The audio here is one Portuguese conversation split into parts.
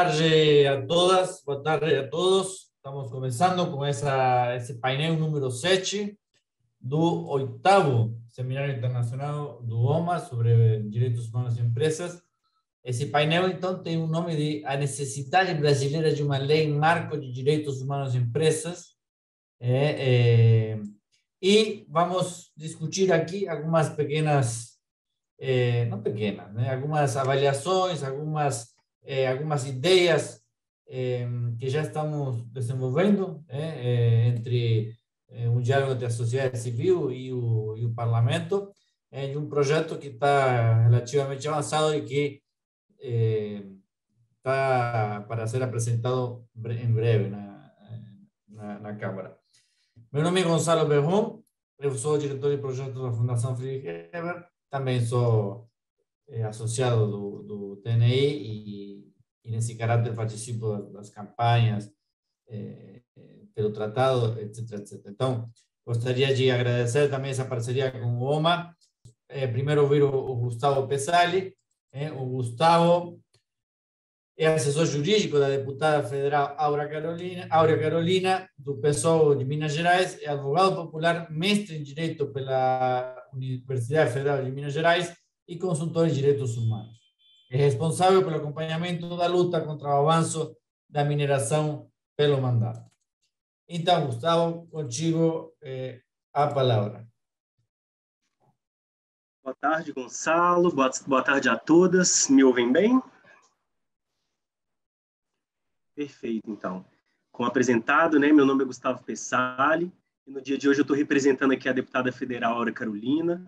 tarde a todas, boa tarde a todos. Estamos começando com esse painel número 7 do 8º Seminário Internacional do OMA sobre Direitos Humanos e Empresas. Esse painel, então, tem o nome de A Necessidade Brasileira de uma Lei Marco de Direitos Humanos e Empresas. E vamos discutir aqui algumas pequenas, não pequenas, né? Algumas avaliações, algumas ideias que já estamos desenvolvendo entre um diálogo entre a sociedade civil e o parlamento, de um projeto que está relativamente avançado e que está para ser apresentado em breve na Câmara. Meu nome é Gonçalo Berron, eu sou diretor de projetos da Fundação Friedrich Ebert, também sou associado do TNI e nesse caráter participo das campanhas pelo tratado, etc, etc. Então, gostaria de agradecer também essa parceria com o OMA. Primeiro ouvir o Gustavo Pesali. O Gustavo é assessor jurídico da deputada federal Áurea Carolina, do PSOL de Minas Gerais, é advogado popular, mestre em Direito pela Universidade Federal de Minas Gerais e consultor em Direitos Humanos. É responsável pelo acompanhamento da luta contra o avanço da mineração pelo mandato. Então, Gustavo, contigo a palavra. Boa tarde, Gonçalo. Boa tarde a todas. Me ouvem bem? Perfeito, então. Como apresentado, né, meu nome é Gustavo Pesali, e no dia de hoje eu estou representando aqui a deputada federal Áurea Carolina,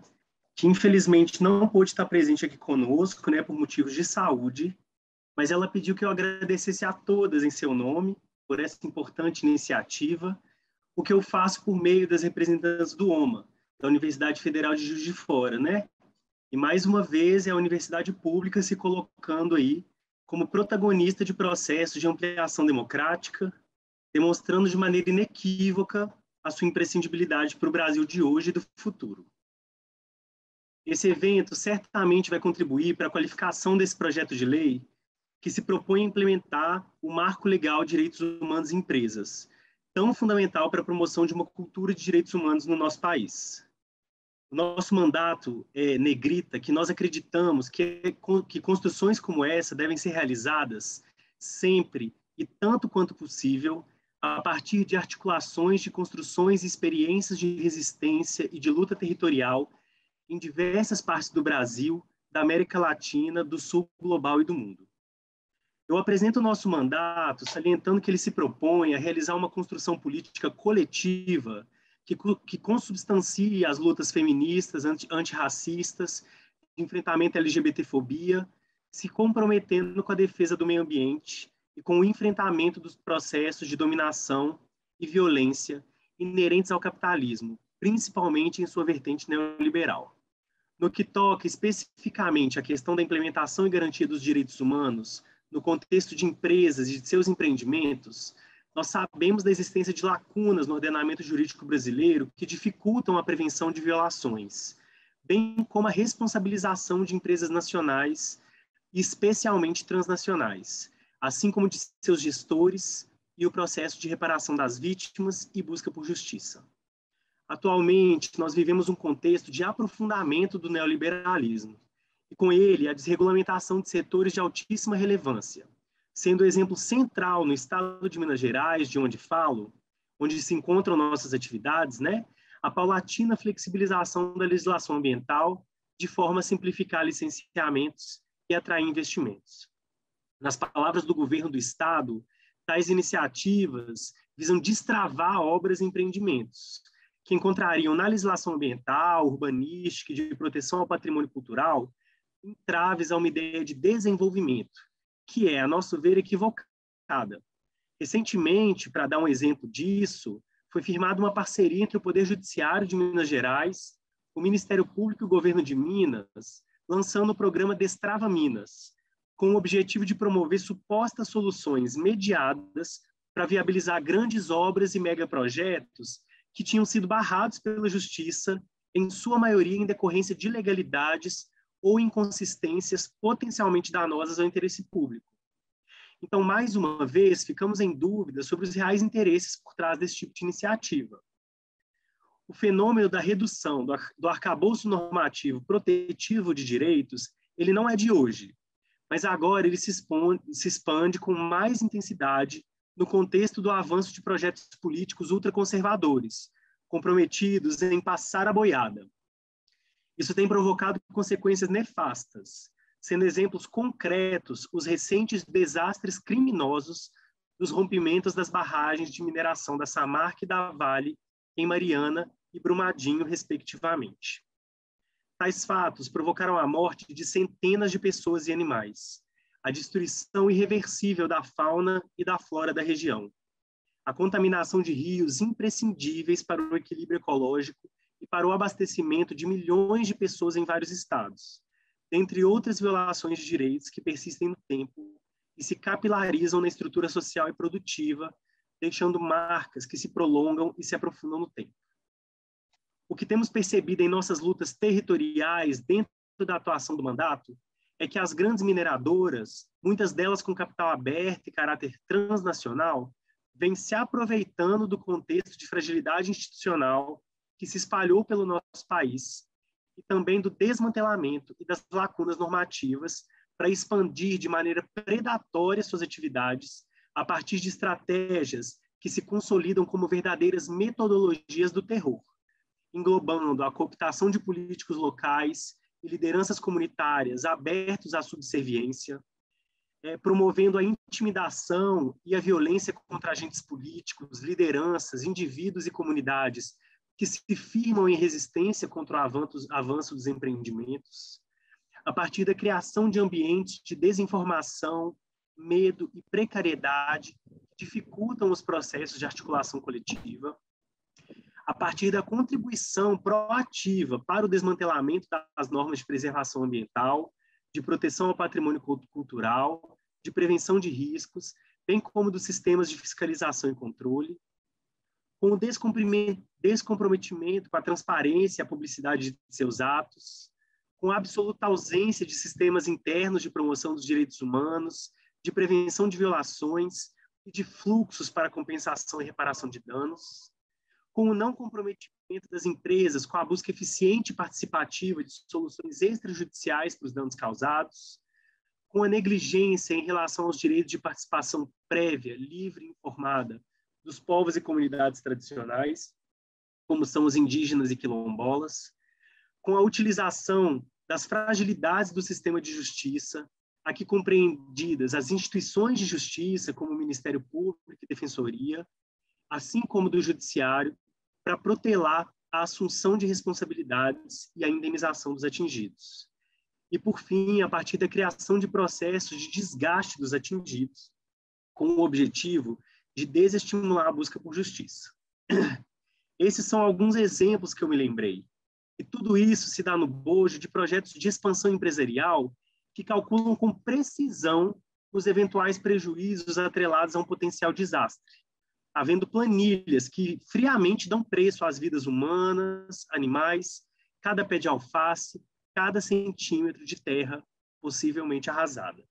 que infelizmente não pôde estar presente aqui conosco, né, por motivos de saúde, mas ela pediu que eu agradecesse a todas em seu nome por essa importante iniciativa, o que eu faço por meio das representantes do OMA, da Universidade Federal de Juiz de Fora, né? E mais uma vez é a universidade pública se colocando aí como protagonista de processos de ampliação democrática, demonstrando de maneira inequívoca a sua imprescindibilidade para o Brasil de hoje e do futuro. Esse evento certamente vai contribuir para a qualificação desse projeto de lei que se propõe a implementar o Marco Legal de Direitos Humanos e Empresas, tão fundamental para a promoção de uma cultura de direitos humanos no nosso país. O nosso mandato negrita que nós acreditamos que construções como essa devem ser realizadas sempre e tanto quanto possível a partir de articulações de construções e experiências de resistência e de luta territorial em diversas partes do Brasil, da América Latina, do Sul global e do mundo. Eu apresento o nosso mandato salientando que ele se propõe a realizar uma construção política coletiva que consubstancie as lutas feministas, antirracistas, de enfrentamento à LGBTfobia, se comprometendo com a defesa do meio ambiente e com o enfrentamento dos processos de dominação e violência inerentes ao capitalismo, principalmente em sua vertente neoliberal. No que toca especificamente à questão da implementação e garantia dos direitos humanos, no contexto de empresas e de seus empreendimentos, nós sabemos da existência de lacunas no ordenamento jurídico brasileiro que dificultam a prevenção de violações, bem como a responsabilização de empresas nacionais e especialmente transnacionais, assim como de seus gestores e o processo de reparação das vítimas e busca por justiça. Atualmente, nós vivemos um contexto de aprofundamento do neoliberalismo, e com ele a desregulamentação de setores de altíssima relevância, sendo exemplo central no estado de Minas Gerais, de onde falo, onde se encontram nossas atividades, né, a paulatina flexibilização da legislação ambiental de forma a simplificar licenciamentos e atrair investimentos. Nas palavras do governo do estado, tais iniciativas visam destravar obras e empreendimentos, que encontrariam na legislação ambiental, urbanística e de proteção ao patrimônio cultural entraves a uma ideia de desenvolvimento, que é, a nosso ver, equivocada. Recentemente, para dar um exemplo disso, foi firmada uma parceria entre o Poder Judiciário de Minas Gerais, o Ministério Público e o Governo de Minas, lançando o programa Destrava Minas, com o objetivo de promover supostas soluções mediadas para viabilizar grandes obras e megaprojetos que tinham sido barrados pela Justiça, em sua maioria em decorrência de ilegalidades ou inconsistências potencialmente danosas ao interesse público. Então, mais uma vez, ficamos em dúvida sobre os reais interesses por trás desse tipo de iniciativa. O fenômeno da redução do arcabouço normativo protetivo de direitos, ele não é de hoje, mas agora ele se expande com mais intensidade no contexto do avanço de projetos políticos ultraconservadores, comprometidos em passar a boiada. Isso tem provocado consequências nefastas, sendo exemplos concretos os recentes desastres criminosos dos rompimentos das barragens de mineração da Samarco e da Vale em Mariana e Brumadinho, respectivamente. Tais fatos provocaram a morte de centenas de pessoas e animais, a destruição irreversível da fauna e da flora da região, a contaminação de rios imprescindíveis para o equilíbrio ecológico e para o abastecimento de milhões de pessoas em vários estados, dentre outras violações de direitos que persistem no tempo e se capilarizam na estrutura social e produtiva, deixando marcas que se prolongam e se aprofundam no tempo. O que temos percebido em nossas lutas territoriais dentro da atuação do mandato é que as grandes mineradoras, muitas delas com capital aberto e caráter transnacional, vêm se aproveitando do contexto de fragilidade institucional que se espalhou pelo nosso país e também do desmantelamento e das lacunas normativas para expandir de maneira predatória suas atividades a partir de estratégias que se consolidam como verdadeiras metodologias do terror, englobando a cooptação de políticos locais e lideranças comunitárias abertos à subserviência, promovendo a intimidação e a violência contra agentes políticos, lideranças, indivíduos e comunidades que se firmam em resistência contra o avanço dos empreendimentos, a partir da criação de ambientes de desinformação, medo e precariedade que dificultam os processos de articulação coletiva, a partir da contribuição proativa para o desmantelamento das normas de preservação ambiental, de proteção ao patrimônio cultural, de prevenção de riscos, bem como dos sistemas de fiscalização e controle, com o descomprometimento com a transparência e a publicidade de seus atos, com a absoluta ausência de sistemas internos de promoção dos direitos humanos, de prevenção de violações e de fluxos para compensação e reparação de danos, com o não comprometimento das empresas com a busca eficiente e participativa de soluções extrajudiciais para os danos causados, com a negligência em relação aos direitos de participação prévia, livre e informada dos povos e comunidades tradicionais, como são os indígenas e quilombolas, com a utilização das fragilidades do sistema de justiça, aqui compreendidas as instituições de justiça, como o Ministério Público e Defensoria, assim como do Judiciário, para protelar a assunção de responsabilidades e a indenização dos atingidos. E, por fim, a partir da criação de processos de desgaste dos atingidos, com o objetivo de desestimular a busca por justiça. Esses são alguns exemplos que eu me lembrei. E tudo isso se dá no bojo de projetos de expansão empresarial que calculam com precisão os eventuais prejuízos atrelados a um potencial desastre, havendo planilhas que friamente dão preço às vidas humanas, animais, cada pé de alface, cada centímetro de terra possivelmente arrasada.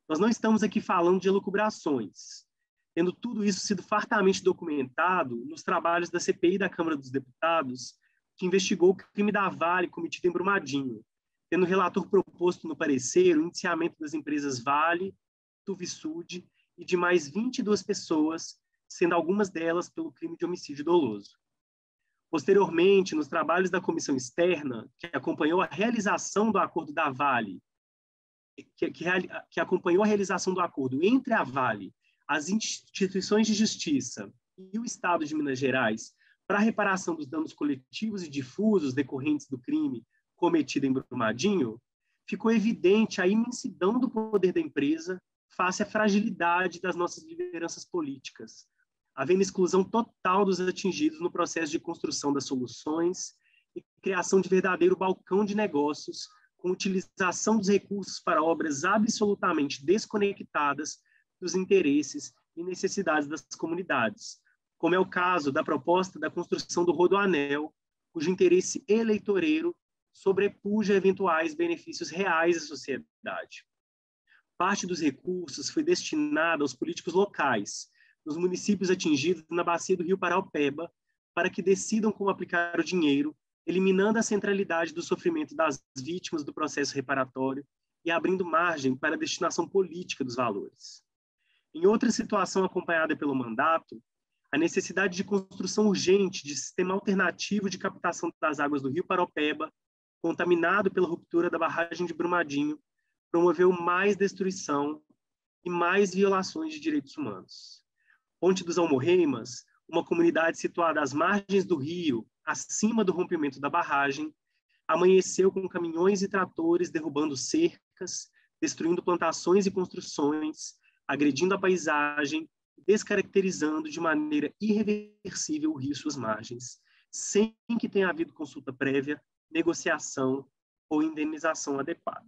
Nós não estamos aqui falando de elucubrações, tendo tudo isso sido fartamente documentado nos trabalhos da CPI da Câmara dos Deputados, que investigou o crime da Vale cometido em Brumadinho, tendo o relator proposto no parecer o indiciamento das empresas Vale, Tuvisud e de mais 22 pessoas, sendo algumas delas pelo crime de homicídio doloso. Posteriormente, nos trabalhos da comissão externa, que acompanhou a realização do acordo da Vale, que acompanhou a realização do acordo entre a Vale, as instituições de justiça e o Estado de Minas Gerais para a reparação dos danos coletivos e difusos decorrentes do crime cometido em Brumadinho, ficou evidente a imensidão do poder da empresa face à fragilidade das nossas lideranças políticas, havendo exclusão total dos atingidos no processo de construção das soluções e criação de verdadeiro balcão de negócios, com utilização dos recursos para obras absolutamente desconectadas dos interesses e necessidades das comunidades, como é o caso da proposta da construção do Rodoanel, cujo interesse eleitoreiro sobrepuja eventuais benefícios reais à sociedade. Parte dos recursos foi destinada aos políticos locais, nos municípios atingidos na bacia do Rio Paraopeba, para que decidam como aplicar o dinheiro, eliminando a centralidade do sofrimento das vítimas do processo reparatório e abrindo margem para a destinação política dos valores. Em outra situação acompanhada pelo mandato, a necessidade de construção urgente de sistema alternativo de captação das águas do Rio Paraopeba, contaminado pela ruptura da barragem de Brumadinho, promoveu mais destruição e mais violações de direitos humanos. Ponte dos Almorreimas, uma comunidade situada às margens do rio, acima do rompimento da barragem, amanheceu com caminhões e tratores derrubando cercas, destruindo plantações e construções, agredindo a paisagem, descaracterizando de maneira irreversível o rio e suas margens, sem que tenha havido consulta prévia, negociação ou indenização adequada.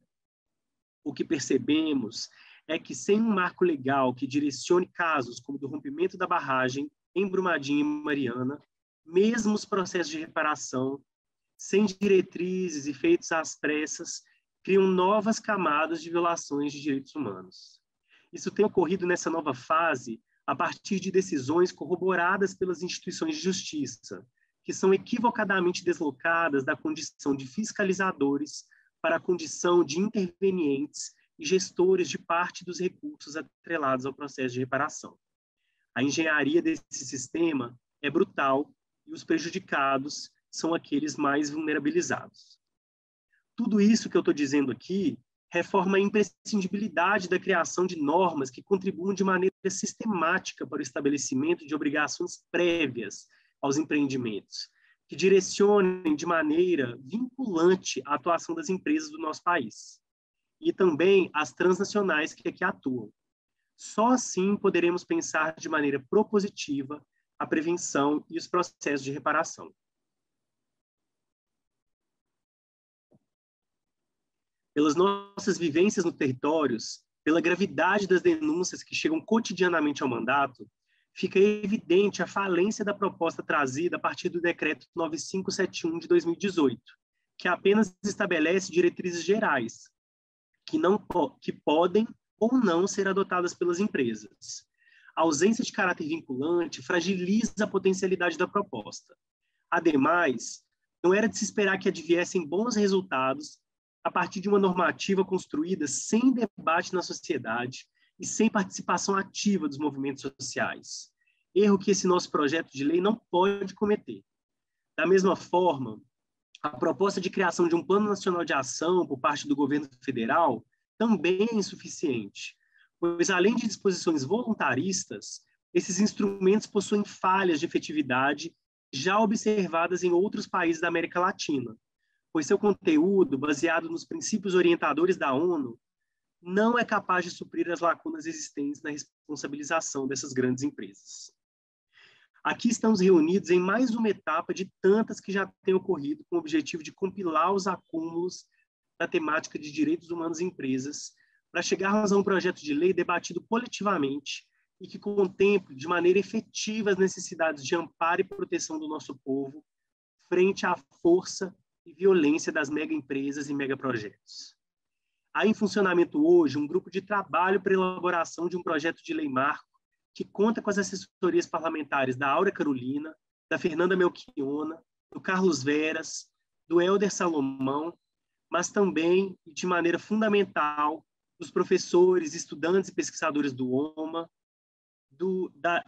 O que percebemos é que, sem um marco legal que direcione casos como o do rompimento da barragem em Brumadinho e Mariana, mesmo os processos de reparação, sem diretrizes e feitos às pressas, criam novas camadas de violações de direitos humanos. Isso tem ocorrido nessa nova fase a partir de decisões corroboradas pelas instituições de justiça, que são equivocadamente deslocadas da condição de fiscalizadores para a condição de intervenientes e gestores de parte dos recursos atrelados ao processo de reparação. A engenharia desse sistema é brutal e os prejudicados são aqueles mais vulnerabilizados. Tudo isso que eu estou dizendo aqui reforma a imprescindibilidade da criação de normas que contribuam de maneira sistemática para o estabelecimento de obrigações prévias aos empreendimentos, que direcionem de maneira vinculante a atuação das empresas do nosso país e também as transnacionais que aqui atuam. Só assim poderemos pensar de maneira propositiva a prevenção e os processos de reparação. Pelas nossas vivências nos territórios, pela gravidade das denúncias que chegam cotidianamente ao mandato, fica evidente a falência da proposta trazida a partir do Decreto 9571 de 2018, que apenas estabelece diretrizes gerais, que podem ou não ser adotadas pelas empresas. A ausência de caráter vinculante fragiliza a potencialidade da proposta. Ademais, não era de se esperar que adviessem bons resultados a partir de uma normativa construída sem debate na sociedade e sem participação ativa dos movimentos sociais. Erro que esse nosso projeto de lei não pode cometer. Da mesma forma, a proposta de criação de um Plano Nacional de Ação por parte do governo federal também é insuficiente, pois, além de disposições voluntaristas, esses instrumentos possuem falhas de efetividade já observadas em outros países da América Latina, pois seu conteúdo, baseado nos princípios orientadores da ONU, não é capaz de suprir as lacunas existentes na responsabilização dessas grandes empresas. Aqui estamos reunidos em mais uma etapa de tantas que já têm ocorrido com o objetivo de compilar os acúmulos da temática de direitos humanos em empresas, para chegarmos a um projeto de lei debatido coletivamente e que contemple de maneira efetiva as necessidades de amparo e proteção do nosso povo frente à força e violência das megaempresas e megaprojetos. Há em funcionamento hoje um grupo de trabalho para a elaboração de um projeto de lei marco que conta com as assessorias parlamentares da Aura Carolina, da Fernanda Melchiona, do Carlos Veras, do Helder Salomão, mas também, de maneira fundamental, dos professores, estudantes e pesquisadores do OMA,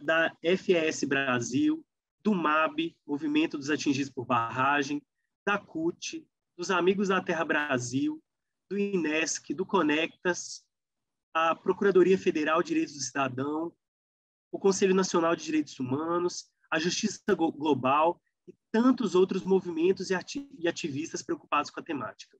da FES Brasil, do MAB, Movimento dos Atingidos por Barragem, da CUT, dos Amigos da Terra Brasil, do INESC, do Conectas, a Procuradoria Federal de Direitos do Cidadão, o Conselho Nacional de Direitos Humanos, a Justiça Global e tantos outros movimentos e ativistas preocupados com a temática.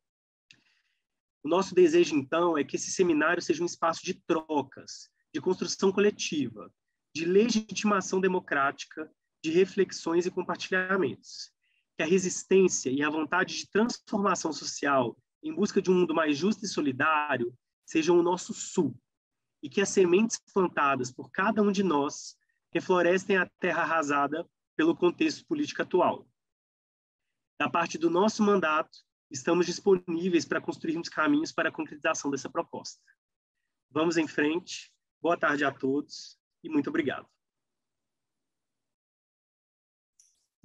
O nosso desejo, então, é que esse seminário seja um espaço de trocas, de construção coletiva, de legitimação democrática, de reflexões e compartilhamentos. Que a resistência e a vontade de transformação social em busca de um mundo mais justo e solidário sejam o nosso sul, e que as sementes plantadas por cada um de nós reflorestem a terra arrasada pelo contexto político atual. Da parte do nosso mandato, estamos disponíveis para construirmos caminhos para a concretização dessa proposta. Vamos em frente. Boa tarde a todos e muito obrigado.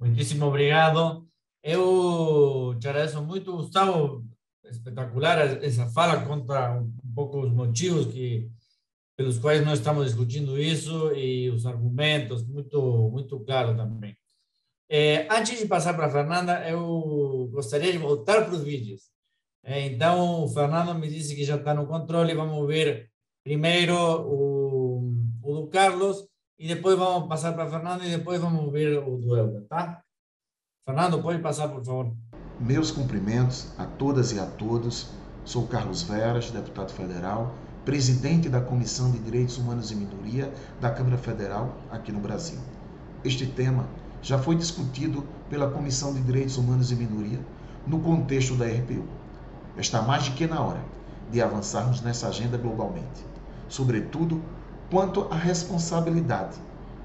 Muitíssimo obrigado. Eu te agradeço muito, Gustavo. Espetacular essa fala, conta um pouco os motivos pelos quais nós estamos discutindo isso e os argumentos, muito claro também. Antes de passar para a Fernanda, eu gostaria de voltar para os vídeos. Então, o Fernando me disse que já está no controle. Vamos ver primeiro o do Carlos e depois vamos passar para a Fernanda e depois vamos ver o do Helder, tá? Fernando, pode passar, por favor. Meus cumprimentos a todas e a todos. Sou Carlos Veras, deputado federal, presidente da Comissão de Direitos Humanos e Minoria da Câmara Federal aqui no Brasil. Este tema já foi discutido pela Comissão de Direitos Humanos e Minoria no contexto da RPU. Está mais do que na hora de avançarmos nessa agenda globalmente, sobretudo quanto à responsabilidade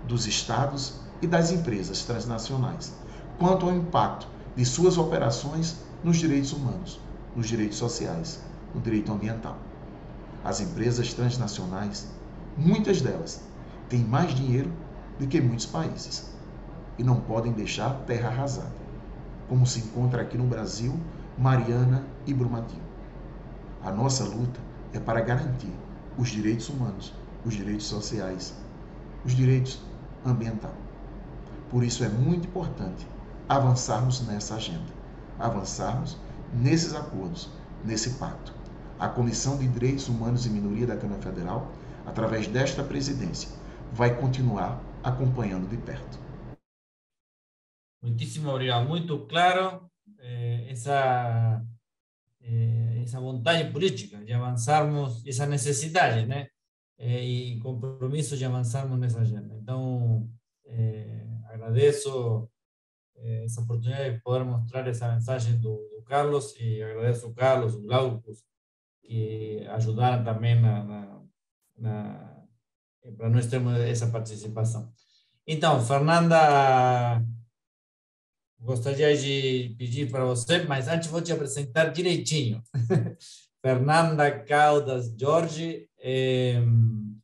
dos Estados e das empresas transnacionais, quanto ao impacto de suas operações nos direitos humanos, nos direitos sociais, no direito ambiental. As empresas transnacionais, muitas delas, têm mais dinheiro do que muitos países e não podem deixar a terra arrasada, como se encontra aqui no Brasil, Mariana e Brumadinho. A nossa luta é para garantir os direitos humanos, os direitos sociais, os direitos ambientais. Por isso é muito importante avançarmos nessa agenda, avançarmos nesses acordos, nesse pacto. A Comissão de Direitos Humanos e Minoria da Câmara Federal, através desta presidência, vai continuar acompanhando de perto. Muitíssimo obrigado. Muito claro essa vontade política de avançarmos, essa necessidade, né? E compromisso de avançarmos nessa agenda. Então, agradeço essa oportunidade de poder mostrar essa mensagem do Carlos e agradeço o Carlos, o Glaucus, que ajudaram também para nós termos essa participação. Então, Fernanda, gostaria de pedir para você, mas antes vou te apresentar direitinho. Fernanda Caldas Jorge,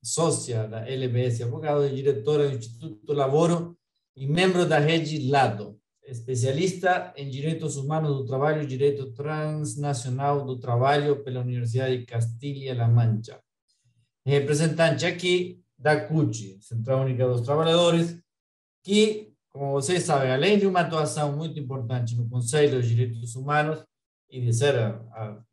sócia da LBS Advogado e diretora do Instituto Laboro e membro da rede LADO, especialista em Direitos Humanos do Trabalho e Direito Transnacional do Trabalho pela Universidade de Castilha-La Mancha. Representante aqui da CUT, Central Única dos Trabalhadores, que, como vocês sabem, além de uma atuação muito importante no Conselho de Direitos Humanos e de ser a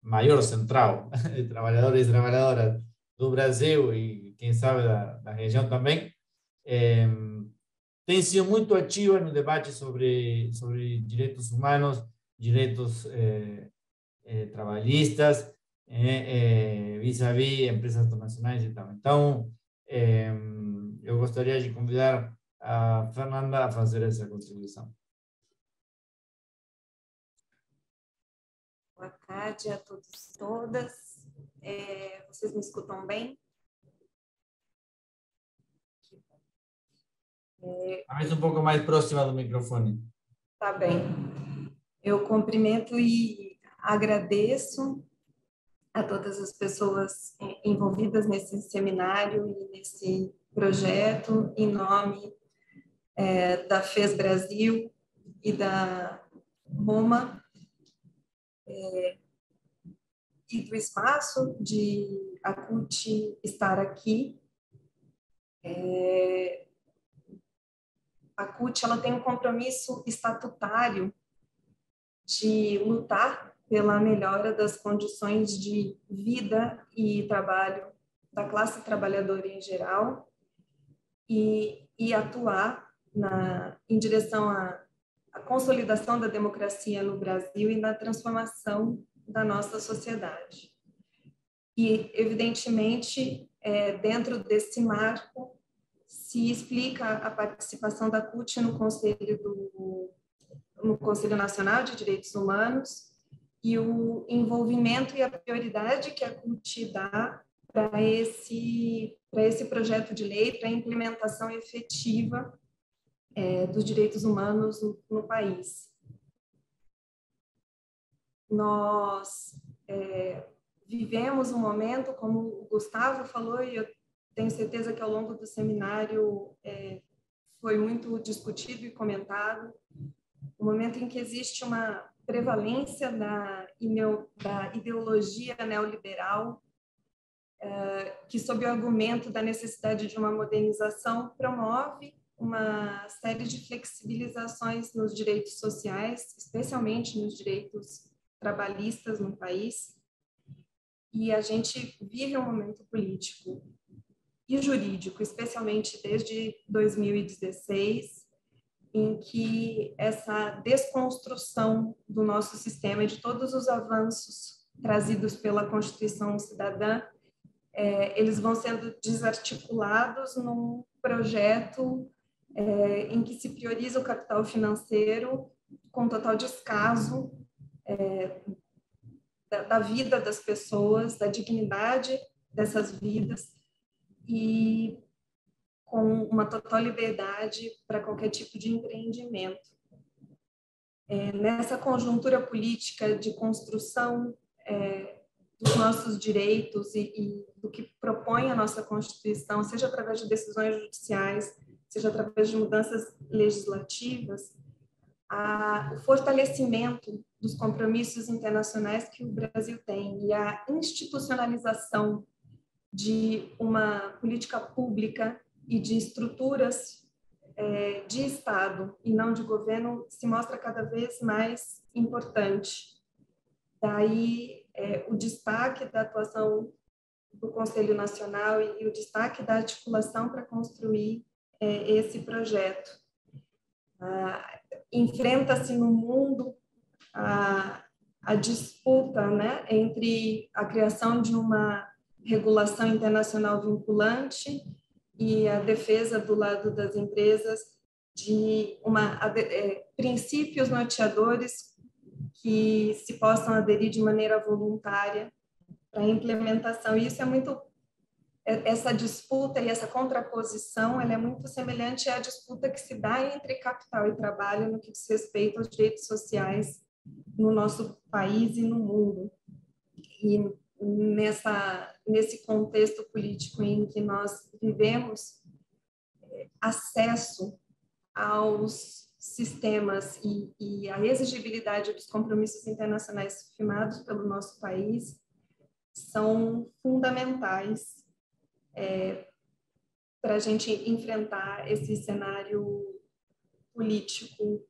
maior central de trabalhadores e trabalhadoras do Brasil e, quem sabe, da região também, tem sido muito ativa no debate sobre direitos humanos, direitos trabalhistas, vis-à-vis empresas internacionais e tal. Então, eu gostaria de convidar a Fernanda a fazer essa contribuição. Boa tarde a todos e todas. Vocês me escutam bem? Talvez um pouco mais próxima do microfone. Tá bem. Eu cumprimento e agradeço a todas as pessoas envolvidas nesse seminário e nesse projeto, em nome da FES Brasil e da Roma, e do espaço de a CUT estar aqui. A CUT ela tem um compromisso estatutário de lutar pela melhora das condições de vida e trabalho da classe trabalhadora em geral e atuar em direção à consolidação da democracia no Brasil e na transformação da nossa sociedade. E, evidentemente, dentro desse marco, se explica a participação da CUT no Conselho Nacional de Direitos Humanos e o envolvimento e a prioridade que a CUT dá para esse projeto de lei, para a implementação efetiva dos direitos humanos no país. Nós vivemos um momento, como o Gustavo falou, e eu tenho certeza que ao longo do seminário foi muito discutido e comentado, um momento em que existe uma prevalência da ideologia neoliberal, que, sob o argumento da necessidade de uma modernização, promove uma série de flexibilizações nos direitos sociais, especialmente nos direitos trabalhistas no país. E a gente vive um momento político e jurídico, especialmente desde 2016, em que essa desconstrução do nosso sistema e de todos os avanços trazidos pela Constituição Cidadã, eles vão sendo desarticulados num projeto em que se prioriza o capital financeiro com total descaso da vida das pessoas, da dignidade dessas vidas e com uma total liberdade para qualquer tipo de empreendimento. Nessa conjuntura política de construção dos nossos direitos e do que propõe a nossa Constituição, seja através de decisões judiciais, seja através de mudanças legislativas, o fortalecimento dos compromissos internacionais que o Brasil tem e a institucionalização de uma política pública e de estruturas de Estado e não de governo se mostra cada vez mais importante. Daí o destaque da atuação do Conselho Nacional e o destaque da articulação para construir esse projeto. Enfrenta-se no mundo a disputa, né, entre a criação de uma regulação internacional vinculante e a defesa do lado das empresas de princípios norteadores que se possam aderir de maneira voluntária para a implementação. E isso é muito... Essa disputa e essa contraposição, ela é muito semelhante à disputa que se dá entre capital e trabalho no que diz respeito aos direitos sociais no nosso país e no mundo. E nesse contexto político em que nós vivemos, acesso aos sistemas e a exigibilidade dos compromissos internacionais firmados pelo nosso país são fundamentais para a gente enfrentar esse cenário político,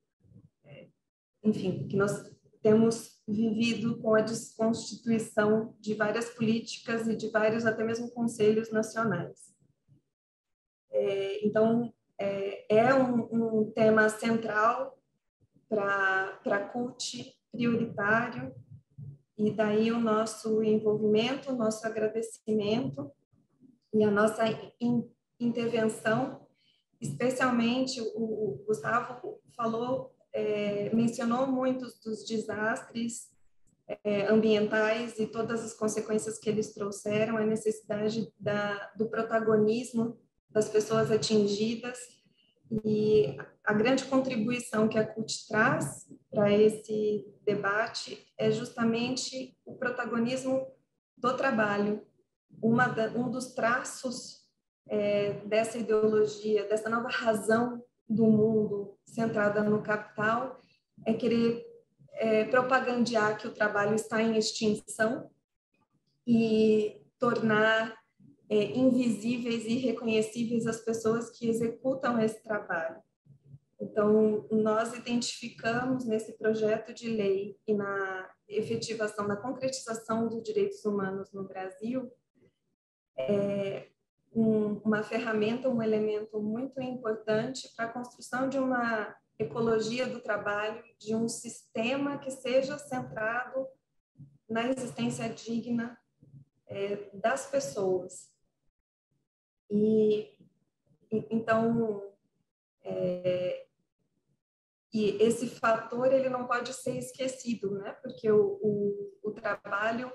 enfim, que nós temos vivido com a desconstituição de várias políticas e de vários, até mesmo, conselhos nacionais. Então, é um tema central para a CUT, prioritário, e daí o nosso envolvimento, o nosso agradecimento e a nossa intervenção, especialmente o Gustavo mencionou muitos dos desastres ambientais e todas as consequências que eles trouxeram, a necessidade do protagonismo das pessoas atingidas e a grande contribuição que a CUT traz para esse debate é justamente o protagonismo do trabalho. Um dos traços dessa ideologia, dessa nova razão do mundo centrada no capital, é querer propagandear que o trabalho está em extinção e tornar invisíveis e irreconhecíveis as pessoas que executam esse trabalho. Então, nós identificamos nesse projeto de lei e na efetivação, na concretização dos direitos humanos no Brasil, uma ferramenta, um elemento muito importante para a construção de uma ecologia do trabalho, de um sistema que seja centrado na existência digna das pessoas. Então, esse fator ele não pode ser esquecido, né? Porque o trabalho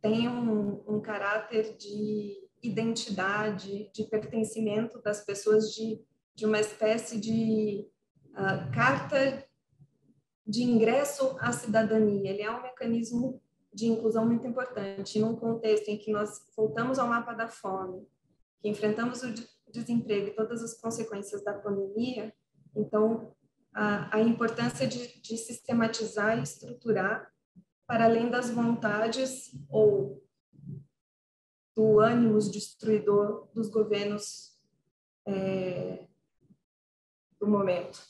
tem um caráter de identidade, de pertencimento das pessoas, de uma espécie de carta de ingresso à cidadania. Ele é um mecanismo de inclusão muito importante. Num contexto em que nós voltamos ao mapa da fome, que enfrentamos o desemprego e todas as consequências da pandemia, então, a importância de sistematizar e estruturar para além das vontades ou do ânimos destruidor dos governos do momento.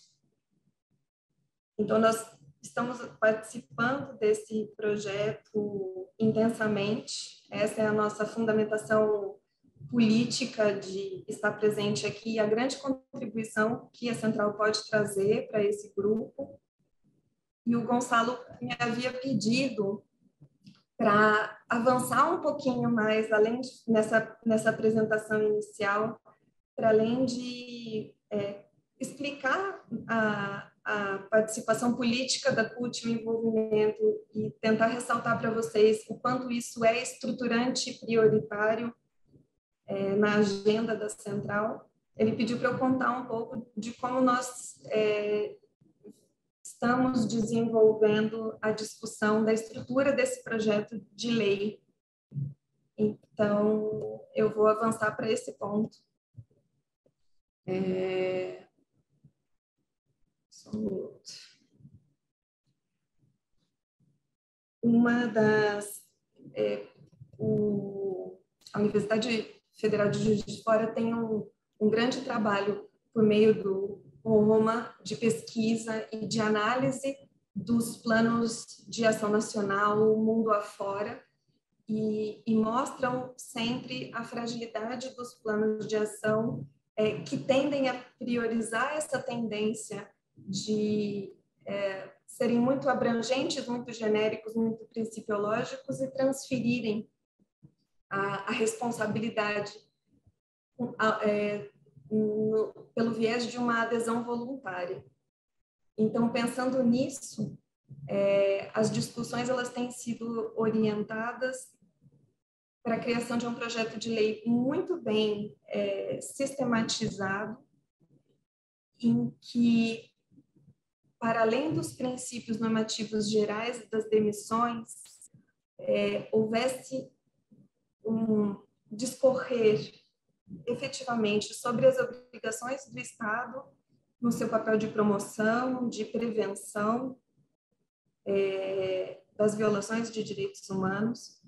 Então, nós estamos participando desse projeto intensamente. Essa é a nossa fundamentação política de estar presente aqui, a grande contribuição que a Central pode trazer para esse grupo. E o Gonçalo me havia pedido para avançar um pouquinho mais, além nessa apresentação inicial, para além de explicar a participação política da CUT, o envolvimento, e tentar ressaltar para vocês o quanto isso é estruturante e prioritário na agenda da Central. Ele pediu para eu contar um pouco de como nós estamos desenvolvendo a discussão da estrutura desse projeto de lei. Então, eu vou avançar para esse ponto. Só um minuto. Uma das... a Universidade Federal de Juiz de Fora tem um grande trabalho por meio do Roma de pesquisa e de análise dos planos de ação nacional mundo afora e mostram sempre a fragilidade dos planos de ação que tendem a priorizar essa tendência de serem muito abrangentes, muito genéricos, muito principiológicos e transferirem a responsabilidade pelo viés de uma adesão voluntária. Então, pensando nisso, as discussões elas têm sido orientadas para a criação de um projeto de lei muito bem sistematizado, em que, para além dos princípios normativos gerais das demissões, houvesse discorrer efetivamente sobre as obrigações do Estado no seu papel de promoção, de prevenção das violações de direitos humanos.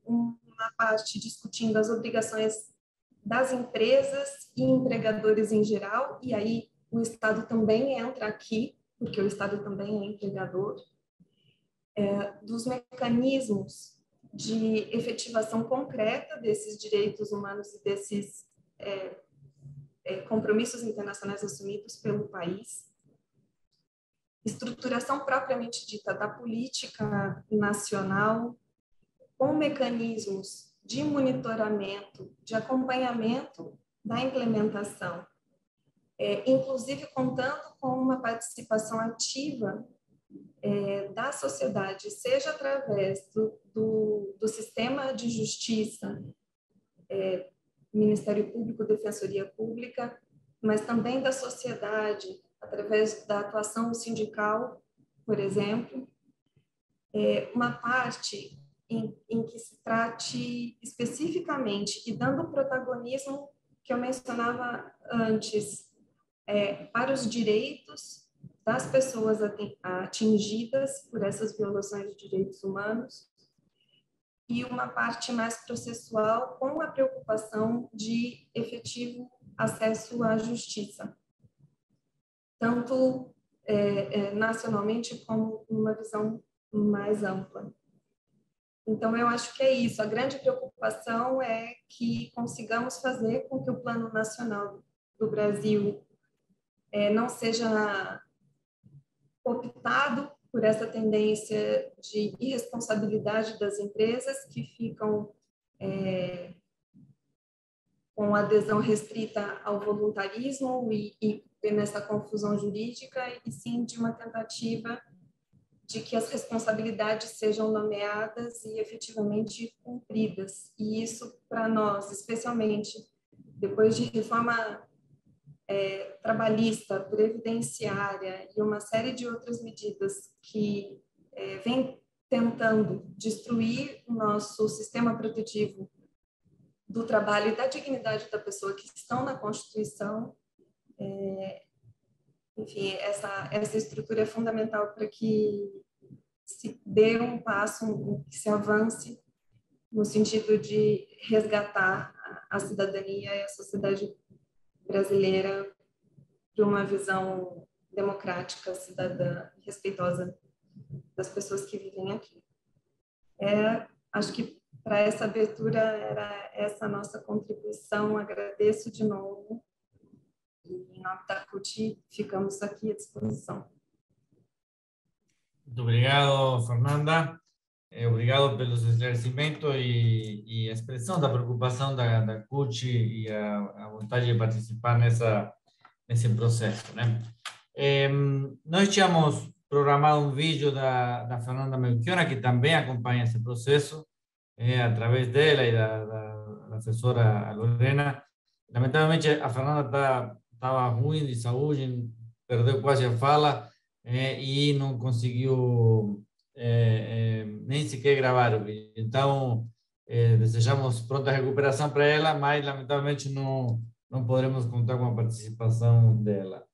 Uma parte discutindo as obrigações das empresas e empregadores em geral, e aí o Estado também entra aqui, porque o Estado também é empregador, dos mecanismos de efetivação concreta desses direitos humanos e desses compromissos internacionais assumidos pelo país, estruturação propriamente dita da política nacional, com mecanismos de monitoramento, de acompanhamento da implementação, inclusive contando com uma participação ativa da sociedade, seja através do sistema de justiça, Ministério Público, Defensoria Pública, mas também da sociedade, através da atuação sindical, por exemplo, uma parte em que se trate especificamente e dando o protagonismo que eu mencionava antes para os direitos das pessoas atingidas por essas violações de direitos humanos, e uma parte mais processual com a preocupação de efetivo acesso à justiça, tanto nacionalmente como uma visão mais ampla. Então, eu acho que é isso. A grande preocupação é que consigamos fazer com que o Plano Nacional do Brasil não seja optado por essa tendência de irresponsabilidade das empresas que ficam com adesão restrita ao voluntarismo e nessa confusão jurídica, e sim de uma tentativa de que as responsabilidades sejam nomeadas e efetivamente cumpridas. E isso, para nós, especialmente depois de reforma trabalhista, previdenciária e uma série de outras medidas que vêm tentando destruir o nosso sistema protetivo do trabalho e da dignidade da pessoa que estão na Constituição. Enfim, essa estrutura é fundamental para que se dê um passo, que se avance no sentido de resgatar a cidadania e a sociedade brasileira para uma visão democrática, cidadã, respeitosa das pessoas que vivem aqui. Acho que para essa abertura era essa nossa contribuição. Agradeço de novo. E, em nome da CUT, ficamos aqui à disposição. Muito obrigado, Fernanda. Obrigado pelos esclarecimentos e a expressão da preocupação da CUT e a vontade de participar nesse processo, né? Nós tínhamos programado vídeo da Fernanda Melchiona, que também acompanha esse processo, através dela e da assessora Lorena. Lamentavelmente, a Fernanda estava ruim de saúde, perdeu quase a fala e não conseguiu nem sequer gravar o vídeo. Então, desejamos pronta recuperação para ela, mas lamentavelmente não poderemos contar com a participação dela.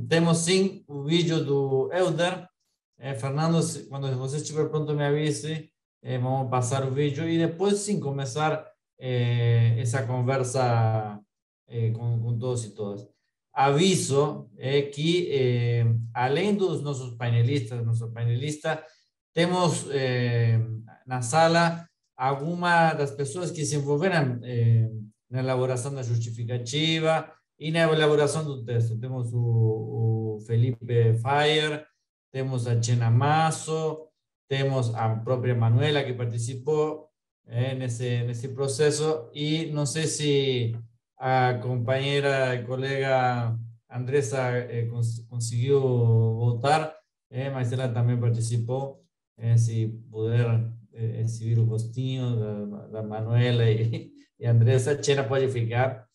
Temos sim o vídeo do Elder. Fernando, quando você estiver pronto, me avise. Vamos passar o vídeo e depois sim começar essa conversa com todos e todas. Aviso que, além dos nossos painelistas, temos na sala algumas das pessoas que se envolveram na elaboração da justificativa e na elaboração do texto. Temos o Felipe Fire, temos a Chena Masso, temos a própria Manuela, que participou nesse processo, e não sei se a companheira e colega Andressa conseguiu voltar, mas ela também participou. Se puder exibir o rostinho da Manuela e Andressa, Chena pode ficar.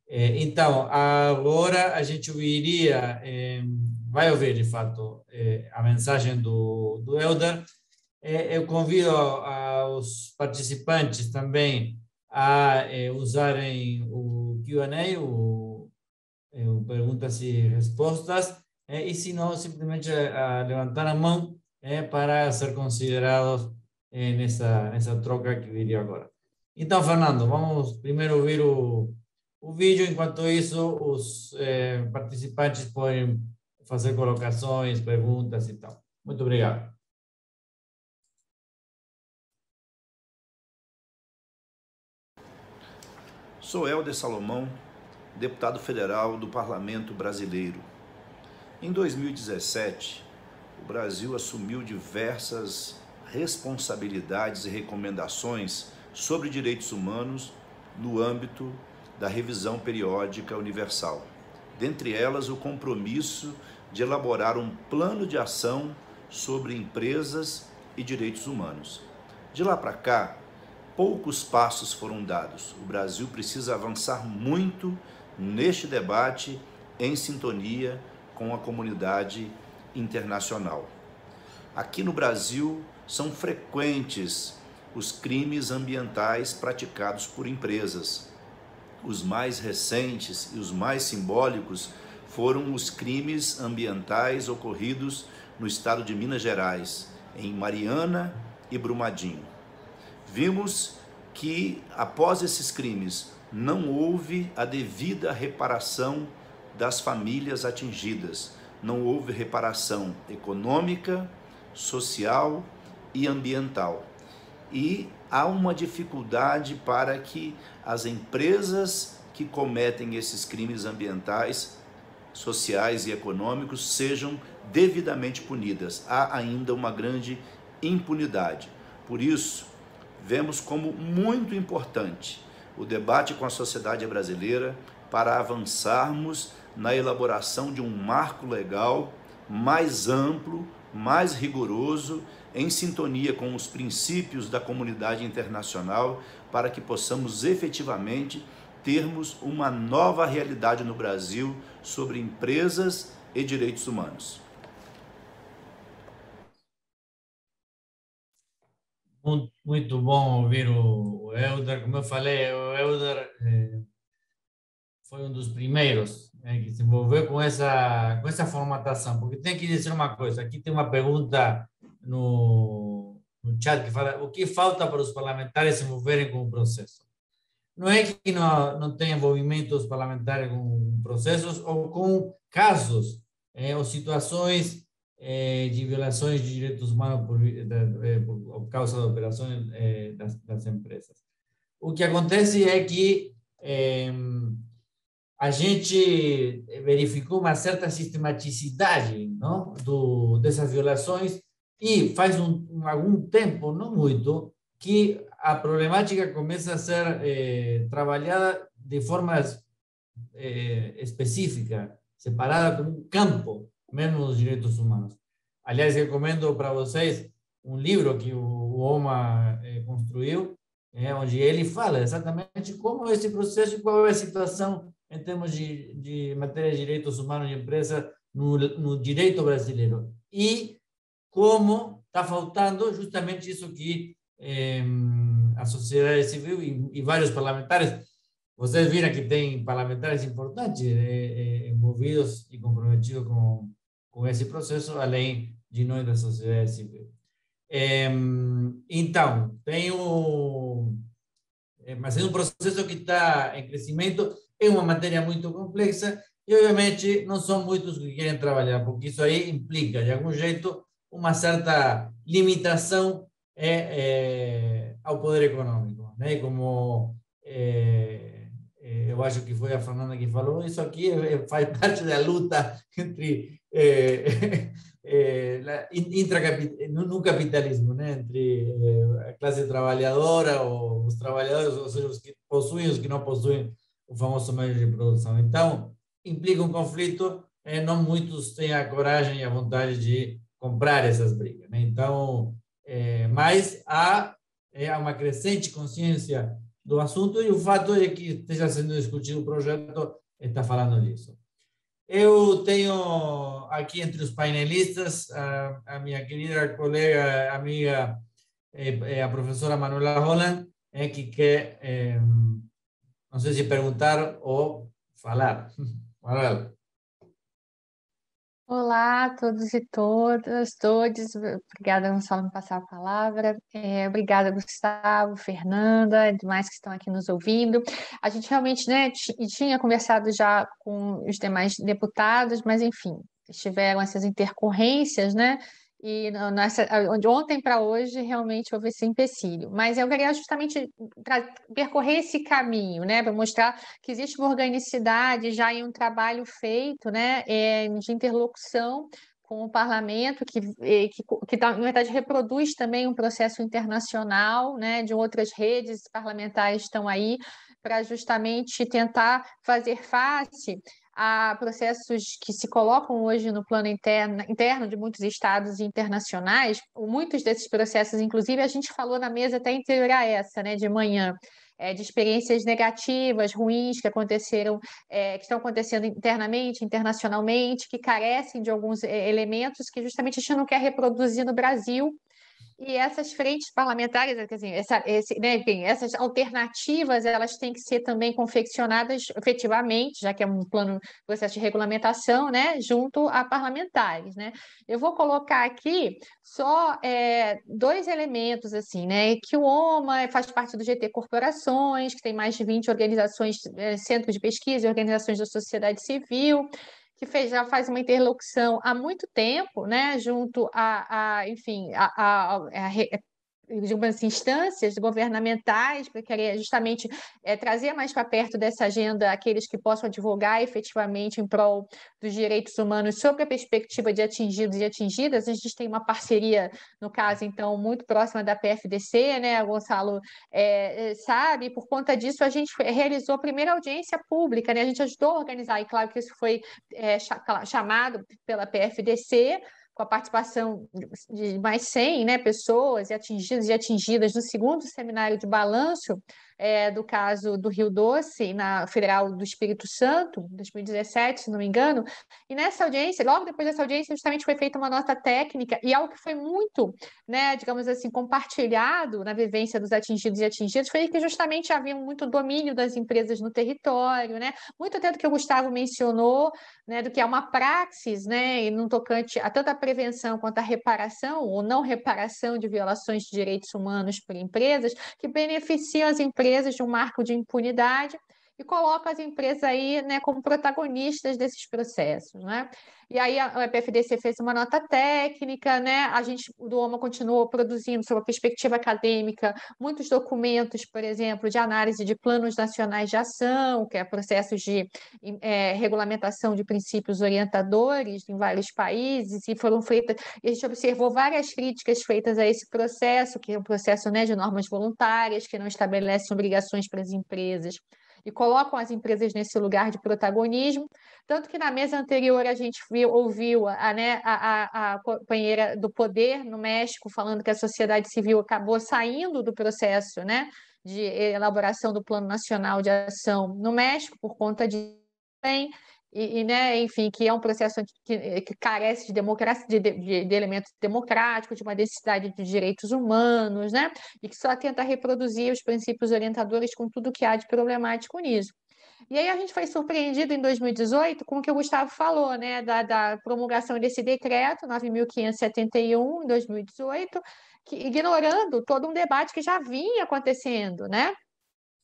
Então, agora a gente vai ouvir de fato a mensagem do Elder. Eu convido aos participantes também a usarem o Q&A, o perguntas e respostas, e se não, simplesmente a levantar a mão para ser considerados nessa troca que viria agora. Então, Fernando, vamos primeiro ouvir o vídeo. Enquanto isso, os participantes podem fazer colocações, perguntas e tal. Muito obrigado. Sou Helder Salomão, deputado federal do Parlamento Brasileiro. Em 2017, o Brasil assumiu diversas responsabilidades e recomendações sobre direitos humanos no âmbito da revisão periódica universal. Dentre elas, o compromisso de elaborar um plano de ação sobre empresas e direitos humanos. De lá para cá, poucos passos foram dados. O Brasil precisa avançar muito neste debate em sintonia com a comunidade internacional. Aqui no Brasil, são frequentes os crimes ambientais praticados por empresas. Os mais recentes e os mais simbólicos foram os crimes ambientais ocorridos no estado de Minas Gerais, em Mariana e Brumadinho. Vimos que, após esses crimes, não houve a devida reparação das famílias atingidas, não houve reparação econômica, social e ambiental. E há uma dificuldade para que as empresas que cometem esses crimes ambientais, sociais e econômicos sejam devidamente punidas. Há ainda uma grande impunidade. Por isso, vemos como muito importante o debate com a sociedade brasileira para avançarmos na elaboração de um marco legal mais amplo, mais rigoroso, em sintonia com os princípios da comunidade internacional, para que possamos efetivamente termos uma nova realidade no Brasil sobre empresas e direitos humanos. Muito bom ouvir o Helder. Como eu falei, o Helder foi um dos primeiros que se envolveu com essa formatação. Porque tem que dizer uma coisa: aqui tem uma pergunta no chat que fala o que falta para os parlamentares se envolverem com o processo. Não é que não tem envolvimento dos parlamentares com processos ou com casos ou situações de violações de direitos humanos por causa da operações das empresas. O que acontece é que a gente verificou uma certa sistematicidade, não, dessas violações e faz algum tempo, não muito, que a problemática começa a ser trabalhada de forma específica, separada como um campo, mesmo dos direitos humanos. Aliás, recomendo para vocês um livro que o OMA construiu, onde ele fala exatamente como é esse processo e qual é a situação em termos de matéria de direitos humanos de empresa no direito brasileiro. E como está faltando justamente isso que a sociedade civil e vários parlamentares, vocês viram que tem parlamentares importantes envolvidos e comprometidos com esse processo, além de nós da sociedade civil. Então, mas é um processo que está em crescimento, é uma matéria muito complexa e, obviamente, não são muitos que querem trabalhar, porque isso aí implica, de algum jeito, uma certa limitação ao poder econômico, né? Como eu acho que foi a Fernanda que falou, isso aqui faz parte da luta entre no capitalismo, né? Entre a classe trabalhadora, ou os trabalhadores, ou seja, os que possuem e os que não possuem o famoso meio de produção. Então, implica um conflito, não muitos têm a coragem e a vontade de comprar essas brigas, né? Então, mas há uma crescente consciência do assunto e o fato é que esteja sendo discutido o projeto está falando disso. Eu tenho aqui entre os painelistas a minha querida colega, amiga, a professora Manuela Holland, que quer, não sei se perguntar ou falar. Manuela. Olá a todos e todas, todos. Obrigada, Gonçalo, por passar a palavra. Obrigada, Gustavo, Fernanda e demais que estão aqui nos ouvindo. A gente realmente, né, tinha conversado já com os demais deputados, mas, enfim, tiveram essas intercorrências, né? E de ontem para hoje realmente houve esse empecilho. Mas eu queria justamente percorrer esse caminho, né, para mostrar que existe uma organicidade já em um trabalho feito, né, de interlocução com o parlamento, que na verdade reproduz também um processo internacional, né, de outras redes parlamentares estão aí para justamente tentar fazer face a processos que se colocam hoje no plano interno de muitos estados e internacionais. Muitos desses processos, inclusive, a gente falou na mesa até anterior a essa, né, de manhã, de experiências negativas, ruins que aconteceram, que estão acontecendo internamente, internacionalmente, que carecem de alguns elementos que justamente a gente não quer reproduzir no Brasil. E essas frentes parlamentares, quer dizer, né, enfim, essas alternativas, elas têm que ser também confeccionadas efetivamente, já que é um processo de regulamentação, né, junto a parlamentares, né. Eu vou colocar aqui só dois elementos, assim, né, que o OMA faz parte do GT Corporações, que tem mais de 20 organizações, centros de pesquisa e organizações da sociedade civil, que já faz uma interlocução há muito tempo, né, junto enfim, algumas instâncias governamentais para querer justamente trazer mais para perto dessa agenda aqueles que possam advogar efetivamente em prol dos direitos humanos sob a perspectiva de atingidos e atingidas. A gente tem uma parceria, no caso, então, muito próxima da PFDC, né? O Gonçalo sabe, por conta disso a gente realizou a primeira audiência pública, né? A gente ajudou a organizar, e claro que isso foi chamado pela PFDC, com a participação de mais 100, né, pessoas e atingidos e atingidas no segundo seminário de balanço do caso do Rio Doce, na Federal do Espírito Santo, 2017, se não me engano, e nessa audiência, logo depois dessa audiência, justamente foi feita uma nota técnica, e algo que foi muito, né, digamos assim, compartilhado na vivência dos atingidos e atingidas, foi que justamente havia muito domínio das empresas no território, né, muito até do que o Gustavo mencionou, né, do que é uma praxis, né, e no tocante a tanto a prevenção quanto a reparação ou não reparação de violações de direitos humanos por empresas, que beneficiam as empresas de um marco de impunidade e coloca as empresas aí, né, como protagonistas desses processos, né? E aí a EPFDC fez uma nota técnica, né? A gente do OMA continuou produzindo, sob a perspectiva acadêmica, muitos documentos, por exemplo, de análise de planos nacionais de ação, que é processos de regulamentação de princípios orientadores em vários países, e foram feitas, e a gente observou várias críticas feitas a esse processo, que é um processo, né, de normas voluntárias, que não estabelecem obrigações para as empresas e colocam as empresas nesse lugar de protagonismo, tanto que na mesa anterior a gente ouviu a companheira do poder no México falando que a sociedade civil acabou saindo do processo, né, de elaboração do Plano Nacional de Ação no México por conta de né, enfim, que é um processo que carece de democracia, de elementos democráticos, de uma densidade de direitos humanos, né, e que só tenta reproduzir os princípios orientadores com tudo que há de problemático nisso. E aí a gente foi surpreendido em 2018 com o que o Gustavo falou, né, da promulgação desse decreto 9.571, em 2018, ignorando todo um debate que já vinha acontecendo, né?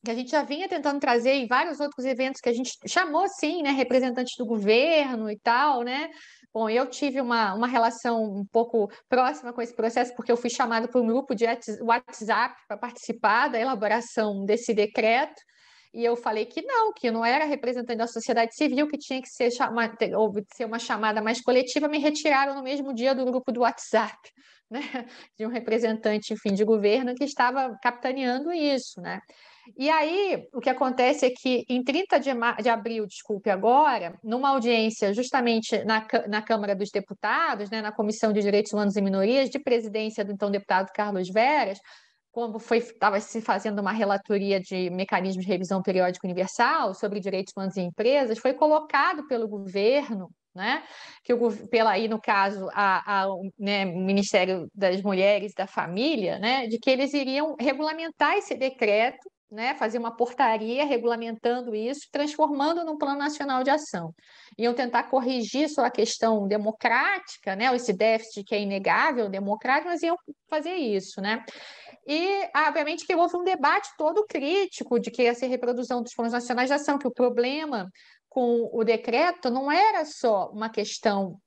Que a gente já vinha tentando trazer em vários outros eventos que a gente chamou, sim, né, representantes do governo e tal, né? Bom, eu tive uma relação um pouco próxima com esse processo, porque eu fui chamada por um grupo de WhatsApp para participar da elaboração desse decreto, e eu falei que não era representante da sociedade civil, que tinha que ser uma chamada mais coletiva, me retiraram no mesmo dia do grupo do WhatsApp, né? De um representante, enfim, de governo que estava capitaneando isso, né? E aí, o que acontece é que em 30 de abril, desculpe, agora, numa audiência justamente na Câmara dos Deputados, né, na Comissão de Direitos Humanos e Minorias, de presidência do então deputado Carlos Veras, como estava se fazendo uma relatoria de mecanismos de revisão periódica universal sobre direitos humanos e empresas, foi colocado pelo governo, né, aí no caso né, o Ministério das Mulheres e da Família, né, de que eles iriam regulamentar esse decreto, né, fazer uma portaria regulamentando isso, transformando num plano nacional de ação. Iam tentar corrigir só a questão democrática, né, esse déficit que é inegável, democrático, mas iam fazer isso, né? E, obviamente, que houve um debate todo crítico de que essa reprodução dos planos nacionais de ação, que o problema com o decreto não era só uma questão,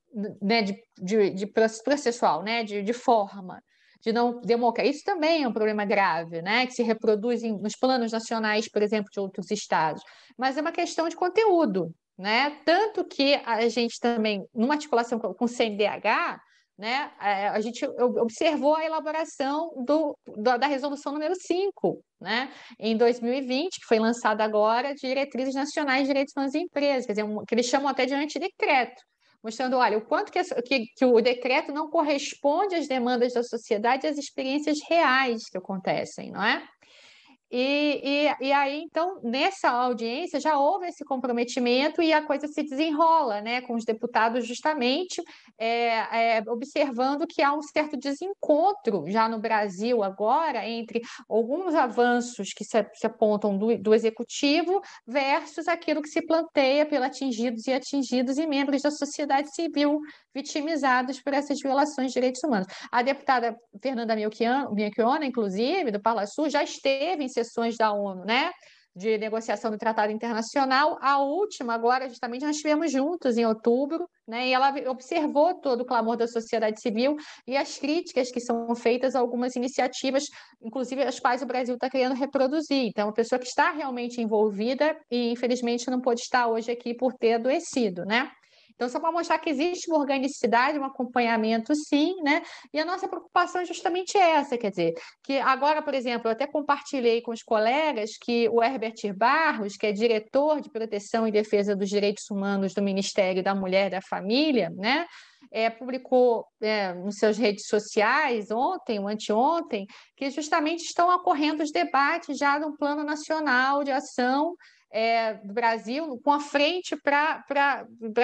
né, de processual, né, de forma, de não democrar. Isso também é um problema grave, né, que se reproduz nos planos nacionais, por exemplo, de outros estados. Mas é uma questão de conteúdo, né? Tanto que a gente também, numa articulação com o CNDH, né, a gente observou a elaboração da resolução número 5, né, em 2020, que foi lançada agora, de Diretrizes Nacionais de Direitos Humanos e Empresas, quer dizer, que eles chamam até de antidecreto, mostrando, olha, o quanto que o decreto não corresponde às demandas da sociedade e às experiências reais que acontecem, não é? E aí, então, nessa audiência já houve esse comprometimento e a coisa se desenrola, né, com os deputados justamente observando que há um certo desencontro já no Brasil agora entre alguns avanços que se apontam do Executivo versus aquilo que se planteia pelos atingidos e membros da sociedade civil vitimizados por essas violações de direitos humanos. A deputada Fernanda Melchiona, inclusive, do Parla Sul, já esteve em sessões da ONU, né, de negociação do Tratado Internacional. A última, agora, justamente, nós estivemos juntos em outubro, né, e ela observou todo o clamor da sociedade civil e as críticas que são feitas a algumas iniciativas, inclusive as quais o Brasil está querendo reproduzir. Então, uma pessoa que está realmente envolvida e, infelizmente, não pôde estar hoje aqui por ter adoecido, né? Então, só para mostrar que existe uma organicidade, um acompanhamento, sim, né? E a nossa preocupação é justamente essa, quer dizer, que agora, por exemplo, eu até compartilhei com os colegas que o Herbert Barros, que é diretor de proteção e defesa dos direitos humanos do Ministério da Mulher e da Família, né? publicou nas suas redes sociais ontem ou anteontem, que justamente estão ocorrendo os debates já no Plano Nacional de Ação do Brasil, com a frente para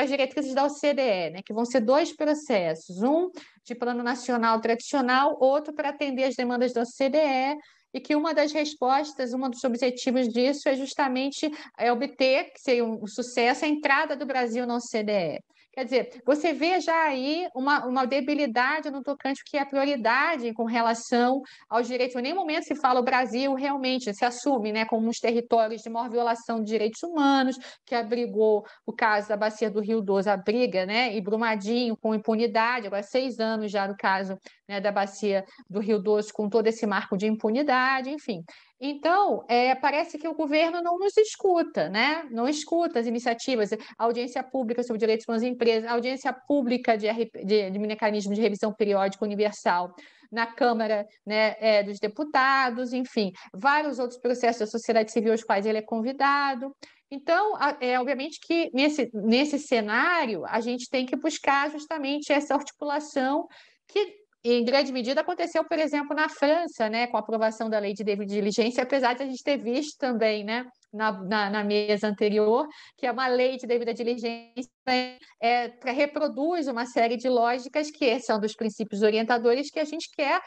as diretrizes da OCDE, né, que vão ser 2 processos, um de plano nacional tradicional, outro para atender as demandas da OCDE, e que uma das respostas, um dos objetivos disso é justamente obter, que seria um sucesso, a entrada do Brasil na OCDE. Quer dizer, você vê já aí uma debilidade no tocante que é a prioridade com relação aos direitos. Em nenhum momento se fala o Brasil realmente se assume, né, como um dos territórios de maior violação de direitos humanos, que abrigou o caso da Bacia do Rio Doce, abriga, né, e Brumadinho com impunidade, agora 6 anos já no caso, né, da Bacia do Rio Doce, com todo esse marco de impunidade, enfim. Então, parece que o governo não nos escuta, né? Não escuta as iniciativas, a audiência pública sobre direitos humanos em empresas, a audiência pública de mecanismo de revisão periódica universal na Câmara, né, dos Deputados, enfim, vários outros processos da sociedade civil aos quais ele é convidado. Então, obviamente que nesse cenário, a gente tem que buscar justamente essa articulação que, em grande medida, aconteceu, por exemplo, na França, né, com a aprovação da lei de devida diligência, apesar de a gente ter visto também, né, na mesa anterior, que é uma lei de devida diligência reproduz uma série de lógicas que são dos princípios orientadores que a gente quer,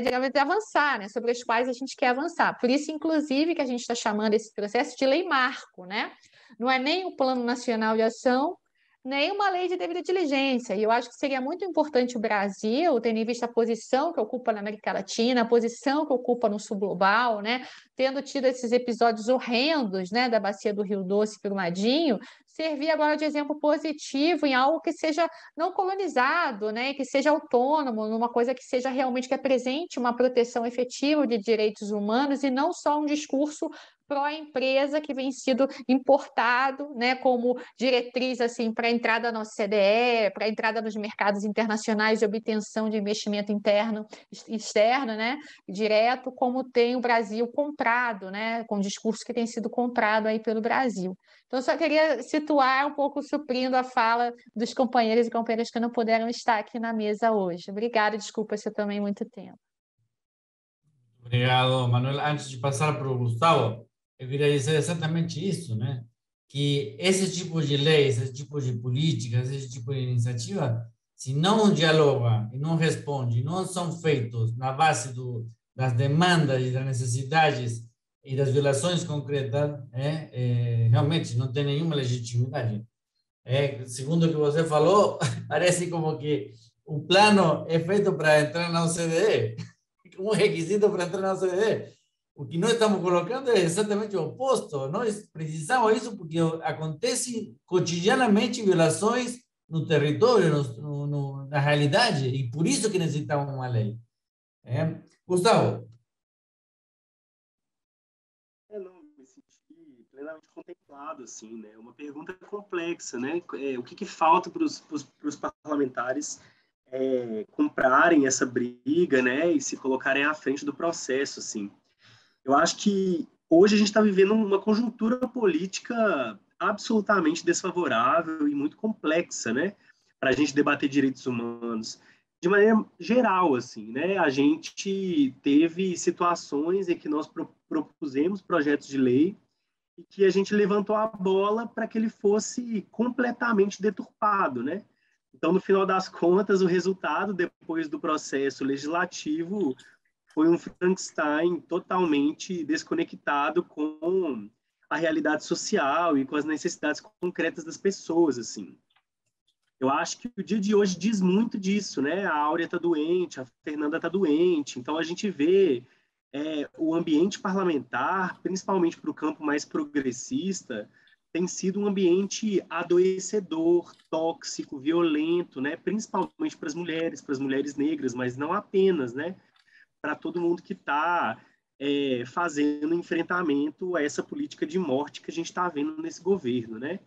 digamos, avançar, né, sobre os quais a gente quer avançar. Por isso, inclusive, que a gente está chamando esse processo de lei marco, né? Não é nem o Plano Nacional de Ação, nem uma lei de devida diligência. E eu acho que seria muito importante o Brasil, tendo em vista a posição que ocupa na América Latina, a posição que ocupa no sul global, né? Tendo tido esses episódios horrendos, né, da Bacia do Rio Doce e Brumadinho, servir agora de exemplo positivo em algo que seja não colonizado, né, que seja autônomo, numa coisa que seja realmente que apresente uma proteção efetiva de direitos humanos e não só um discurso pró-empresa que vem sido importado, né, como diretriz assim, para a entrada na OCDE, para a entrada nos mercados internacionais de obtenção de investimento externo, né, direto, como tem o Brasil comprado, né, com o discurso que tem sido comprado aí pelo Brasil. Então, só queria situar um pouco, suprindo a fala dos companheiros e companheiras que não puderam estar aqui na mesa hoje. Obrigada, desculpa se eu tomei muito tempo. Obrigado, Manuel. Antes de passar para o Gustavo, eu queria dizer exatamente isso, né? Que esse tipo de leis, esse tipo de políticas, esse tipo de iniciativa, se não dialoga e não responde, não são feitos na base das demandas e das necessidades e das violações concretas, realmente não tem nenhuma legitimidade. Segundo o que você falou, parece como que o plano é feito para entrar na OCDE, como requisito para entrar na OCDE. O que nós estamos colocando é exatamente o oposto. Nós precisamos disso porque acontecem cotidianamente violações no território, na realidade, e por isso que necessitamos uma lei. Gustavo? Não, me senti plenamente contemplado, assim, né? Uma pergunta complexa, né? O que falta para os parlamentares comprarem essa briga, né? E se colocarem à frente do processo, assim. Eu acho que hoje a gente está vivendo uma conjuntura política absolutamente desfavorável e muito complexa, né? Para a gente debater direitos humanos. De maneira geral, assim, né? A gente teve situações em que nós propusemos projetos de lei e que a gente levantou a bola para que ele fosse completamente deturpado, né? Então, no final das contas, o resultado, depois do processo legislativo, foi um Frankenstein totalmente desconectado com a realidade social e com as necessidades concretas das pessoas, assim. Eu acho que o dia de hoje diz muito disso, né? A Áurea está doente, a Fernanda está doente, então a gente vê o ambiente parlamentar, principalmente para o campo mais progressista, tem sido um ambiente adoecedor, tóxico, violento, né? Principalmente para as mulheres negras, mas não apenas, né? Para todo mundo que está fazendo enfrentamento a essa política de morte que a gente está vendo nesse governo, né?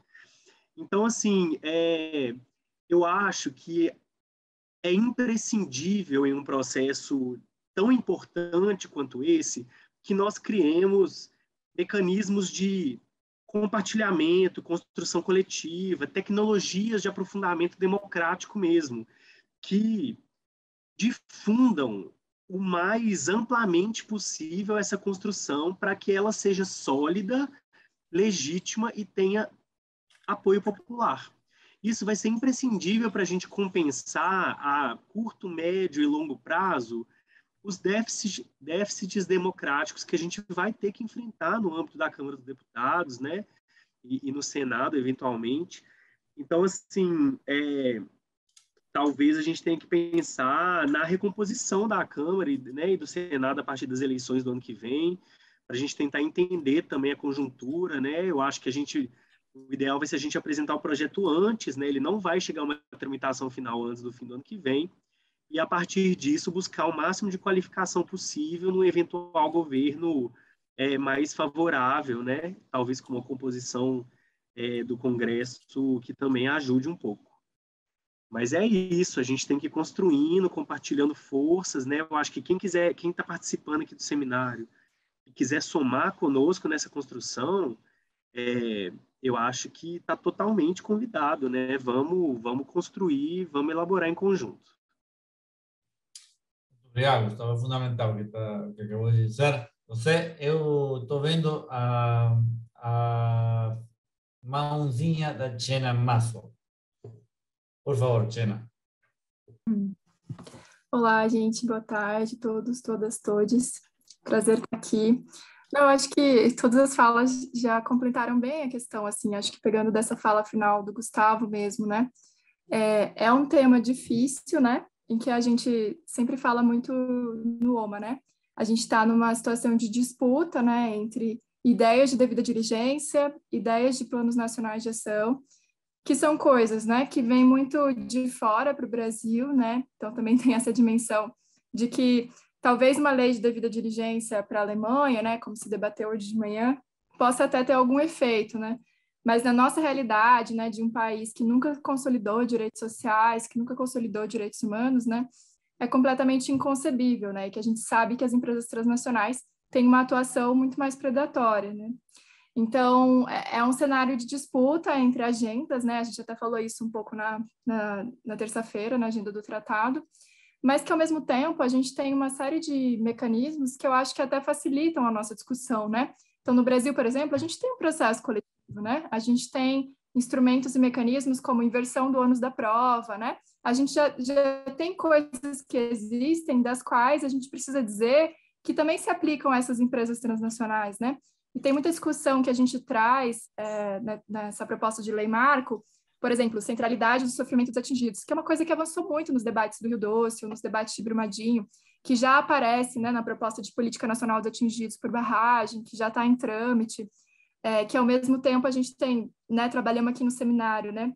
Então, assim, eu acho que é imprescindível em um processo tão importante quanto esse que nós criemos mecanismos de compartilhamento, construção coletiva, tecnologias de aprofundamento democrático mesmo, que difundam o mais amplamente possível essa construção para que ela seja sólida, legítima e tenha apoio popular. Isso vai ser imprescindível para a gente compensar a curto, médio e longo prazo os déficits democráticos que a gente vai ter que enfrentar no âmbito da Câmara dos Deputados, né, e no Senado, eventualmente. Então, assim, talvez a gente tenha que pensar na recomposição da Câmara e do Senado a partir das eleições do ano que vem, para a gente tentar entender também a conjuntura, né? Eu acho que o ideal vai ser a gente apresentar o projeto antes, né? Ele não vai chegar a uma tramitação final antes do fim do ano que vem, e a partir disso buscar o máximo de qualificação possível no eventual governo mais favorável, né? Talvez com uma composição do Congresso que também ajude um pouco. Mas é isso, a gente tem que ir construindo, compartilhando forças, né? Eu acho que quem está participando aqui do seminário e quiser somar conosco nessa construção, eu acho que está totalmente convidado, né? Vamos construir, vamos elaborar em conjunto. Obrigado, Gustavo, é fundamental o que acabou de dizer. Eu estou vendo a mãozinha da Chena Masso. Por favor, Chena. Olá, gente, boa tarde, todos, todas, todes. Prazer estar aqui. Não, acho que todas as falas já completaram bem a questão, assim, acho que pegando dessa fala final do Gustavo mesmo, né? É um tema difícil, né? Em que a gente sempre fala muito no OMA, né? A gente está numa situação de disputa, né, entre ideias de devida diligência, ideias de planos nacionais de ação, que são coisas, né, que vêm muito de fora para o Brasil, né? Então também tem essa dimensão de que talvez uma lei de devida diligência para a Alemanha, né, como se debateu hoje de manhã, possa até ter algum efeito, né? Mas na nossa realidade, né, de um país que nunca consolidou direitos sociais, que nunca consolidou direitos humanos, né, é completamente inconcebível, né, e que a gente sabe que as empresas transnacionais têm uma atuação muito mais predatória, né. Então, é um cenário de disputa entre agendas, né, a gente até falou isso um pouco na terça-feira, na agenda do tratado, mas que, ao mesmo tempo, a gente tem uma série de mecanismos que eu acho que até facilitam a nossa discussão, né. Então, no Brasil, por exemplo, a gente tem um processo coletivo, né? A gente tem instrumentos e mecanismos como inversão do ônus da prova, né? A gente já tem coisas que existem, das quais a gente precisa dizer que também se aplicam a essas empresas transnacionais, né? E tem muita discussão que a gente traz nessa proposta de lei marco, por exemplo, centralidade do sofrimento dos atingidos, que é uma coisa que avançou muito nos debates do Rio Doce, ou nos debates de Brumadinho, que já aparece, né, na proposta de política nacional dos atingidos por barragem, que já está em trâmite, que ao mesmo tempo a gente tem, né, trabalhamos aqui no seminário, né,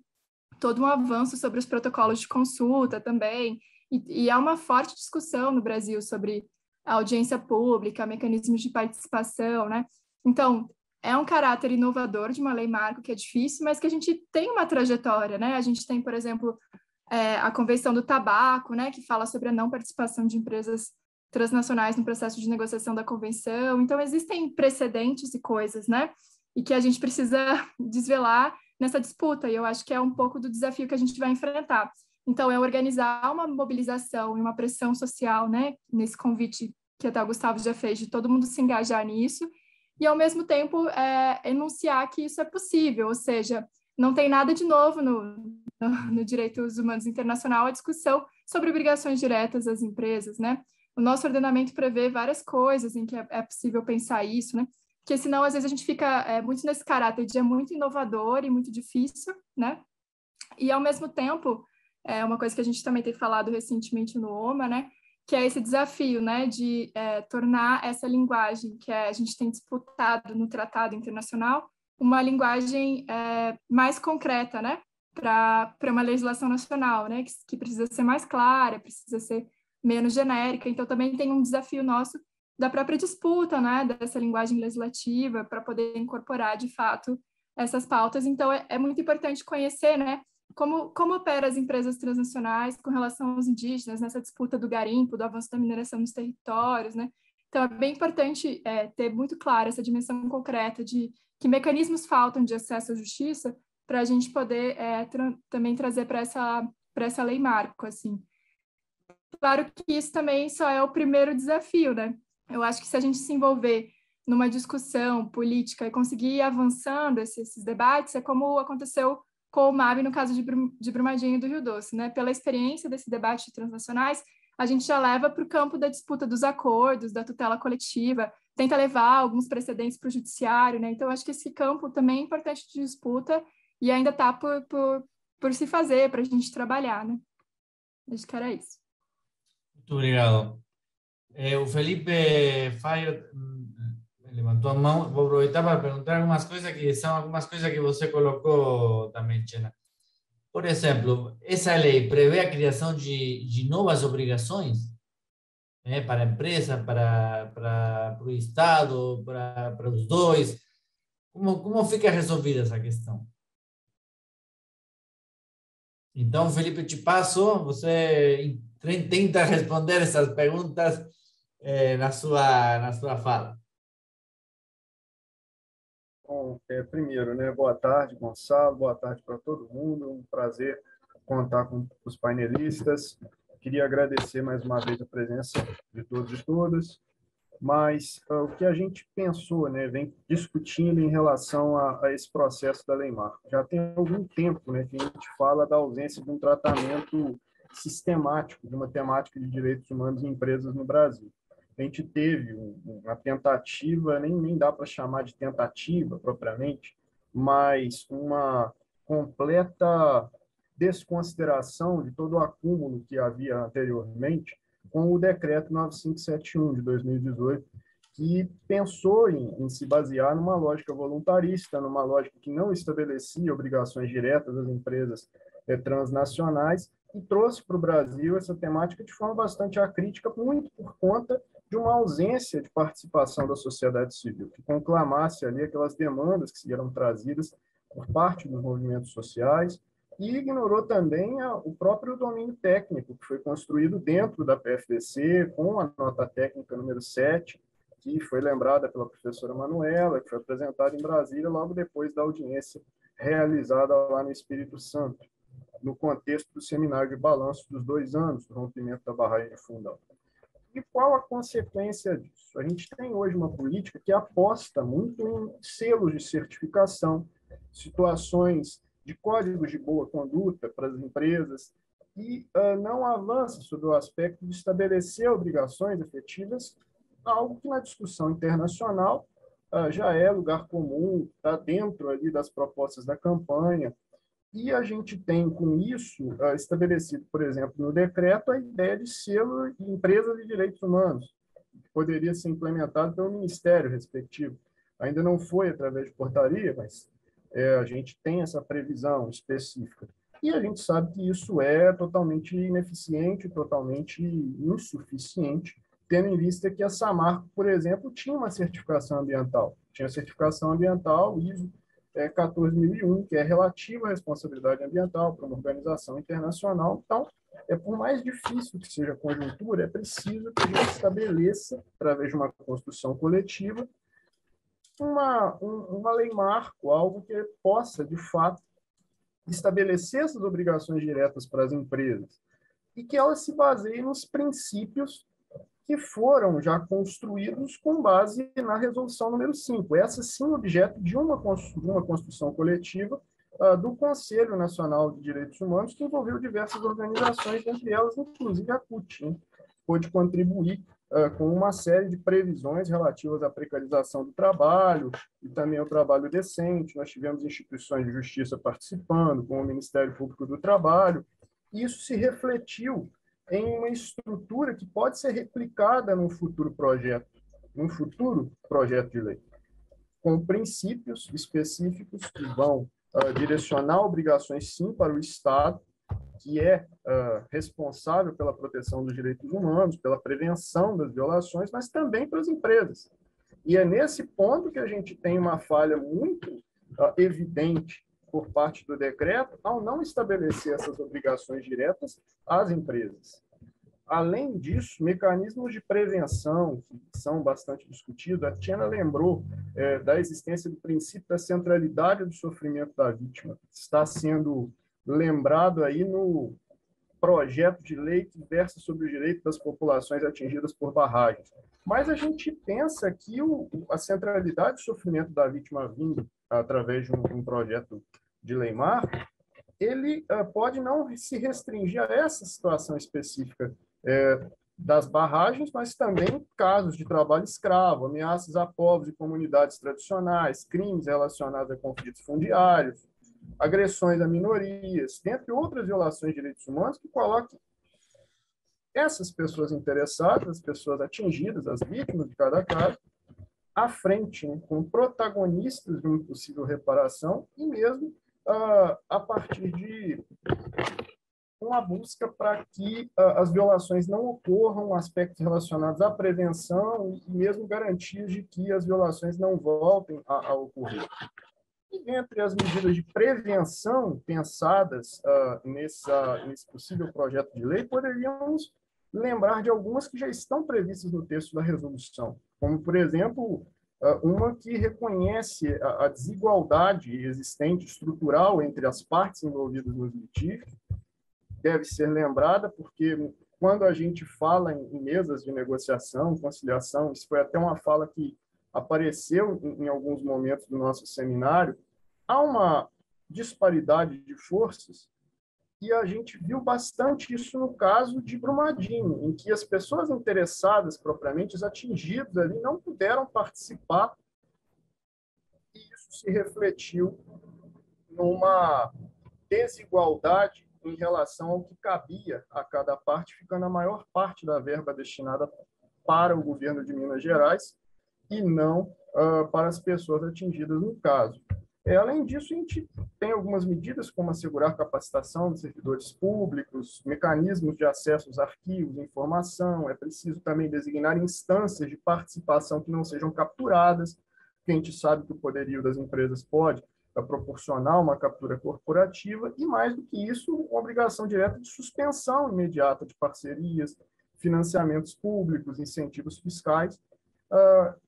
todo um avanço sobre os protocolos de consulta também, e há uma forte discussão no Brasil sobre a audiência pública, mecanismos de participação, né, então é um caráter inovador de uma lei marco que é difícil, mas que a gente tem uma trajetória, né, a gente tem, por exemplo, a Convenção do Tabaco, né, que fala sobre a não participação de empresas transnacionais no processo de negociação da convenção, então existem precedentes e coisas, né, e que a gente precisa desvelar nessa disputa, e eu acho que é um pouco do desafio que a gente vai enfrentar. Então, é organizar uma mobilização e uma pressão social, né, nesse convite que até o Gustavo já fez, de todo mundo se engajar nisso, e, ao mesmo tempo, enunciar que isso é possível, ou seja, não tem nada de novo no Direitos Humanos Internacional a discussão sobre obrigações diretas das empresas, né? O nosso ordenamento prevê várias coisas em que é possível pensar isso, né? Porque senão, às vezes, a gente fica muito nesse caráter de muito inovador e muito difícil, né? E, ao mesmo tempo, uma coisa que a gente também tem falado recentemente no OMA, né? Que é esse desafio, né? De tornar essa linguagem que a gente tem disputado no tratado internacional uma linguagem mais concreta, né? Para uma legislação nacional, né? Que precisa ser mais clara, precisa ser menos genérica. Então, também tem um desafio nosso da própria disputa, né, dessa linguagem legislativa para poder incorporar, de fato, essas pautas. Então, é muito importante conhecer, né, como operam as empresas transnacionais com relação aos indígenas nessa disputa do garimpo, do avanço da mineração nos territórios, né. Então, é bem importante ter muito clara essa dimensão concreta de que mecanismos faltam de acesso à justiça para a gente poder também trazer para essa lei marco, assim. Claro que isso também só é o primeiro desafio, né? Eu acho que se a gente se envolver numa discussão política e conseguir ir avançando esses debates, é como aconteceu com o MAB no caso de Brumadinho e do Rio Doce, né? Pela experiência desse debate de transnacionais, a gente já leva para o campo da disputa dos acordos, da tutela coletiva, tenta levar alguns precedentes para o judiciário, né? Então, acho que esse campo também é importante de disputa e ainda está por se fazer, para a gente trabalhar, né? Acho que era isso. Muito obrigado. O Felipe Faio levantou a mão. Vou aproveitar para perguntar algumas coisas que são algumas coisas que você colocou também, Chena. Por exemplo, essa lei prevê a criação de novas obrigações, né, para a empresa, para o Estado, para os dois. Como fica resolvida essa questão? Então, Felipe, eu te passo, você tenta responder essas perguntas na sua fala. Bom, primeiro, né, boa tarde, Gonçalo, boa tarde para todo mundo, um prazer contar com os painelistas. Queria agradecer mais uma vez a presença de todos e todas, mas o que a gente pensou, né, vem discutindo em relação a esse processo da Lei Marco. Já tem algum tempo, né, que a gente fala da ausência de um tratamento sistemático de uma temática de direitos humanos em empresas no Brasil. A gente teve uma tentativa, nem dá para chamar de tentativa propriamente, mas uma completa desconsideração de todo o acúmulo que havia anteriormente com o Decreto 9571 de 2018, que pensou em se basear numa lógica voluntarista, numa lógica que não estabelecia obrigações diretas às empresas transnacionais, e trouxe para o Brasil essa temática de forma bastante acrítica, muito por conta de uma ausência de participação da sociedade civil, que conclamasse ali aquelas demandas que eram trazidas por parte dos movimentos sociais, e ignorou também o próprio domínio técnico que foi construído dentro da PFDC, com a nota técnica número 7, que foi lembrada pela professora Manuela, que foi apresentada em Brasília logo depois da audiência realizada lá no Espírito Santo, no contexto do seminário de balanço dos 2 anos do rompimento da barragem de Fundão. E qual a consequência disso? A gente tem hoje uma política que aposta muito em selos de certificação, situações de códigos de boa conduta para as empresas, e não avança sobre o aspecto de estabelecer obrigações efetivas, algo que na discussão internacional já é lugar comum, está dentro ali das propostas da campanha. E a gente tem, com isso, estabelecido, por exemplo, no decreto, a ideia de selo de empresa de direitos humanos, que poderia ser implementado pelo Ministério respectivo. Ainda não foi através de portaria, mas a gente tem essa previsão específica. E a gente sabe que isso é totalmente ineficiente, totalmente insuficiente, tendo em vista que a Samarco, por exemplo, tinha uma certificação ambiental. Tinha certificação ambiental ISO 14001, que é relativa à responsabilidade ambiental para uma organização internacional. Então, por mais difícil que seja a conjuntura, é preciso que a gente estabeleça, através de uma construção coletiva, uma lei marco, algo que possa, de fato, estabelecer essas obrigações diretas para as empresas e que elas se baseiem nos princípios que foram já construídos com base na resolução número 5. Essa, sim, objeto de uma construção coletiva do Conselho Nacional de Direitos Humanos, que envolveu diversas organizações, entre elas, inclusive, a CUT, né? Pôde contribuir com uma série de previsões relativas à precarização do trabalho e também ao trabalho decente. Nós tivemos instituições de justiça participando, como o Ministério Público do Trabalho. Isso se refletiu em uma estrutura que pode ser replicada num futuro projeto de lei, com princípios específicos que vão direcionar obrigações, sim, para o Estado, que é responsável pela proteção dos direitos humanos, pela prevenção das violações, mas também para as empresas. E é nesse ponto que a gente tem uma falha muito evidente por parte do decreto, ao não estabelecer essas obrigações diretas às empresas. Além disso, mecanismos de prevenção que são bastante discutidos. A Tiana lembrou da existência do princípio da centralidade do sofrimento da vítima. Está sendo lembrado aí no projeto de lei que versa sobre o direito das populações atingidas por barragens. Mas a gente pensa que a centralidade do sofrimento da vítima vindo através de um projeto de lei-marco, ele pode não se restringir a essa situação específica das barragens, mas também casos de trabalho escravo, ameaças a povos e comunidades tradicionais, crimes relacionados a conflitos fundiários, agressões a minorias, dentre outras violações de direitos humanos, que colocam essas pessoas interessadas, as pessoas atingidas, as vítimas de cada caso, à frente, né, como protagonistas de uma possível reparação e mesmo a partir de uma busca para que as violações não ocorram, aspectos relacionados à prevenção e mesmo garantias de que as violações não voltem a ocorrer. E entre as medidas de prevenção pensadas nesse possível projeto de lei, poderíamos lembrar de algumas que já estão previstas no texto da resolução, como, por exemplo, uma que reconhece a desigualdade existente estrutural entre as partes envolvidas nos litígios. Deve ser lembrada porque, quando a gente fala em mesas de negociação, conciliação, isso foi até uma fala que apareceu em alguns momentos do nosso seminário, há uma disparidade de forças e a gente viu bastante isso no caso de Brumadinho, em que as pessoas interessadas propriamente, os atingidos ali, não puderam participar e isso se refletiu numa desigualdade em relação ao que cabia a cada parte, ficando a maior parte da verba destinada para o governo de Minas Gerais e não para as pessoas atingidas no caso. Além disso, a gente tem algumas medidas, como assegurar capacitação de servidores públicos, mecanismos de acesso aos arquivos, informação. É preciso também designar instâncias de participação que não sejam capturadas, porque a gente sabe que o poderio das empresas pode proporcionar uma captura corporativa, e mais do que isso, uma obrigação direta de suspensão imediata de parcerias, financiamentos públicos, incentivos fiscais,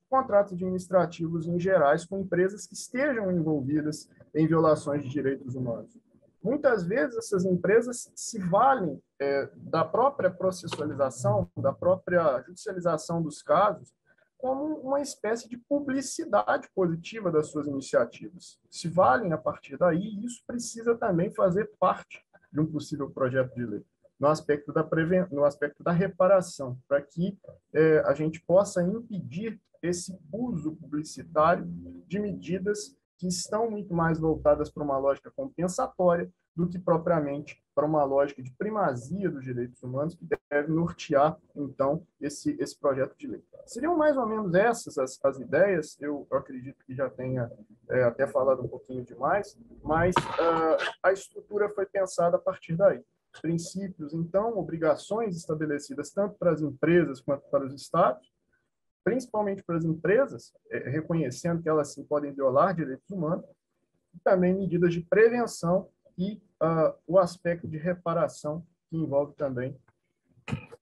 contratos administrativos em gerais com empresas que estejam envolvidas em violações de direitos humanos. Muitas vezes essas empresas se valem da própria processualização, da própria judicialização dos casos, como uma espécie de publicidade positiva das suas iniciativas. Se valem a partir daí, e isso precisa também fazer parte de um possível projeto de lei, no aspecto da reparação, para que a gente possa impedir esse uso publicitário de medidas que estão muito mais voltadas para uma lógica compensatória do que propriamente para uma lógica de primazia dos direitos humanos, que deve nortear, então, esse projeto de lei. Seriam mais ou menos essas as ideias. Eu acredito que já tenha até falado um pouquinho demais, mas a estrutura foi pensada a partir daí. Princípios, então, obrigações estabelecidas tanto para as empresas quanto para os estados, principalmente para as empresas, reconhecendo que elas sim podem violar direitos humanos, e também medidas de prevenção e o aspecto de reparação, que envolve também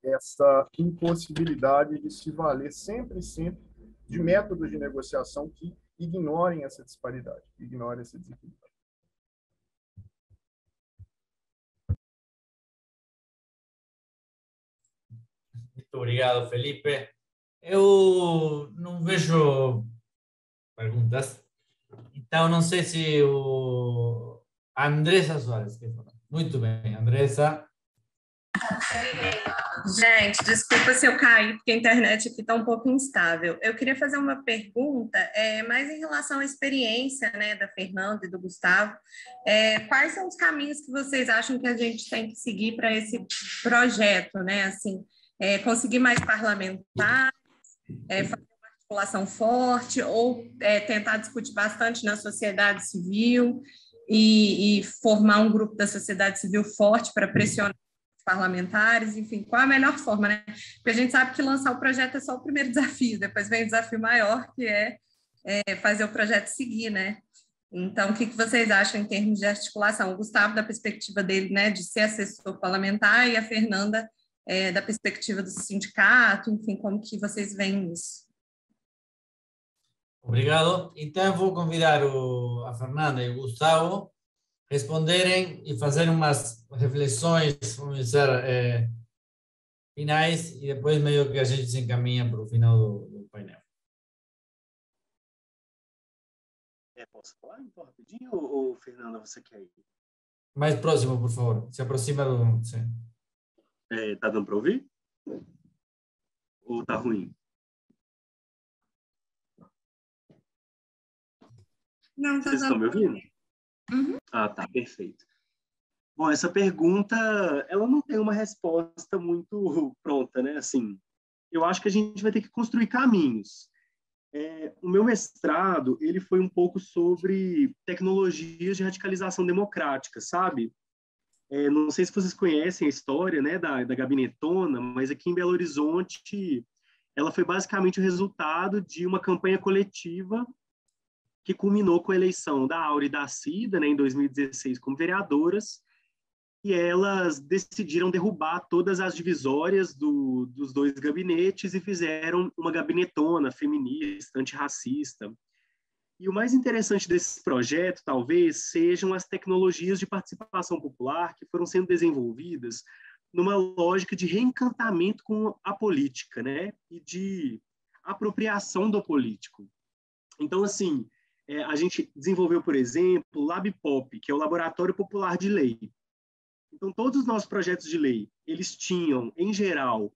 essa impossibilidade de se valer sempre de métodos de negociação que ignorem essa disparidade, ignorem esse desequilíbrio. Muito obrigado, Felipe. Eu não vejo perguntas, então não sei se o Andressa Soares quer falar. Muito bem, Andressa. Gente, desculpa se eu cair, porque a internet aqui está um pouco instável. Eu queria fazer uma pergunta, mais em relação à experiência, né, da Fernanda e do Gustavo. Quais são os caminhos que vocês acham que a gente tem que seguir para esse projeto, né? Assim, conseguir mais parlamentares, fazer uma articulação forte, ou tentar discutir bastante na sociedade civil e formar um grupo da sociedade civil forte para pressionar parlamentares, enfim, qual a melhor forma, né? Porque a gente sabe que lançar o projeto é só o primeiro desafio, depois vem o desafio maior, que é fazer o projeto seguir, né? Então, o que vocês acham em termos de articulação? O Gustavo, da perspectiva dele, né, de ser assessor parlamentar, e a Fernanda da perspectiva do sindicato, enfim, como que vocês veem isso? Obrigado. Então, eu vou convidar a Fernanda e o Gustavo responderem e fazerem umas reflexões, vamos dizer, finais, e depois meio que a gente se encaminha para o final do painel. Posso falar então rapidinho, ou Fernanda, você quer ir? Mais próximo, por favor. Se aproxima do... Sim. Tá dando para ouvir? Ou tá ruim? Não, Vocês estão me ouvindo? Uhum. Ah, tá, perfeito. Bom, essa pergunta, ela não tem uma resposta muito pronta, né? Assim, eu acho que a gente vai ter que construir caminhos. O meu mestrado, ele foi um pouco sobre tecnologias de radicalização democrática, sabe? Não sei se vocês conhecem a história, né, da Gabinetona, mas aqui em Belo Horizonte, ela foi basicamente o resultado de uma campanha coletiva que culminou com a eleição da Áurea e da Cida, né, em 2016, como vereadoras, e elas decidiram derrubar todas as divisórias dos dois gabinetes e fizeram uma gabinetona feminista, antirracista. E o mais interessante desse projeto, talvez, sejam as tecnologias de participação popular que foram sendo desenvolvidas numa lógica de reencantamento com a política, né, e de apropriação do político. Então, assim, a gente desenvolveu, por exemplo, o LabPop, que é o Laboratório Popular de Lei. Então, todos os nossos projetos de lei, eles tinham, em geral,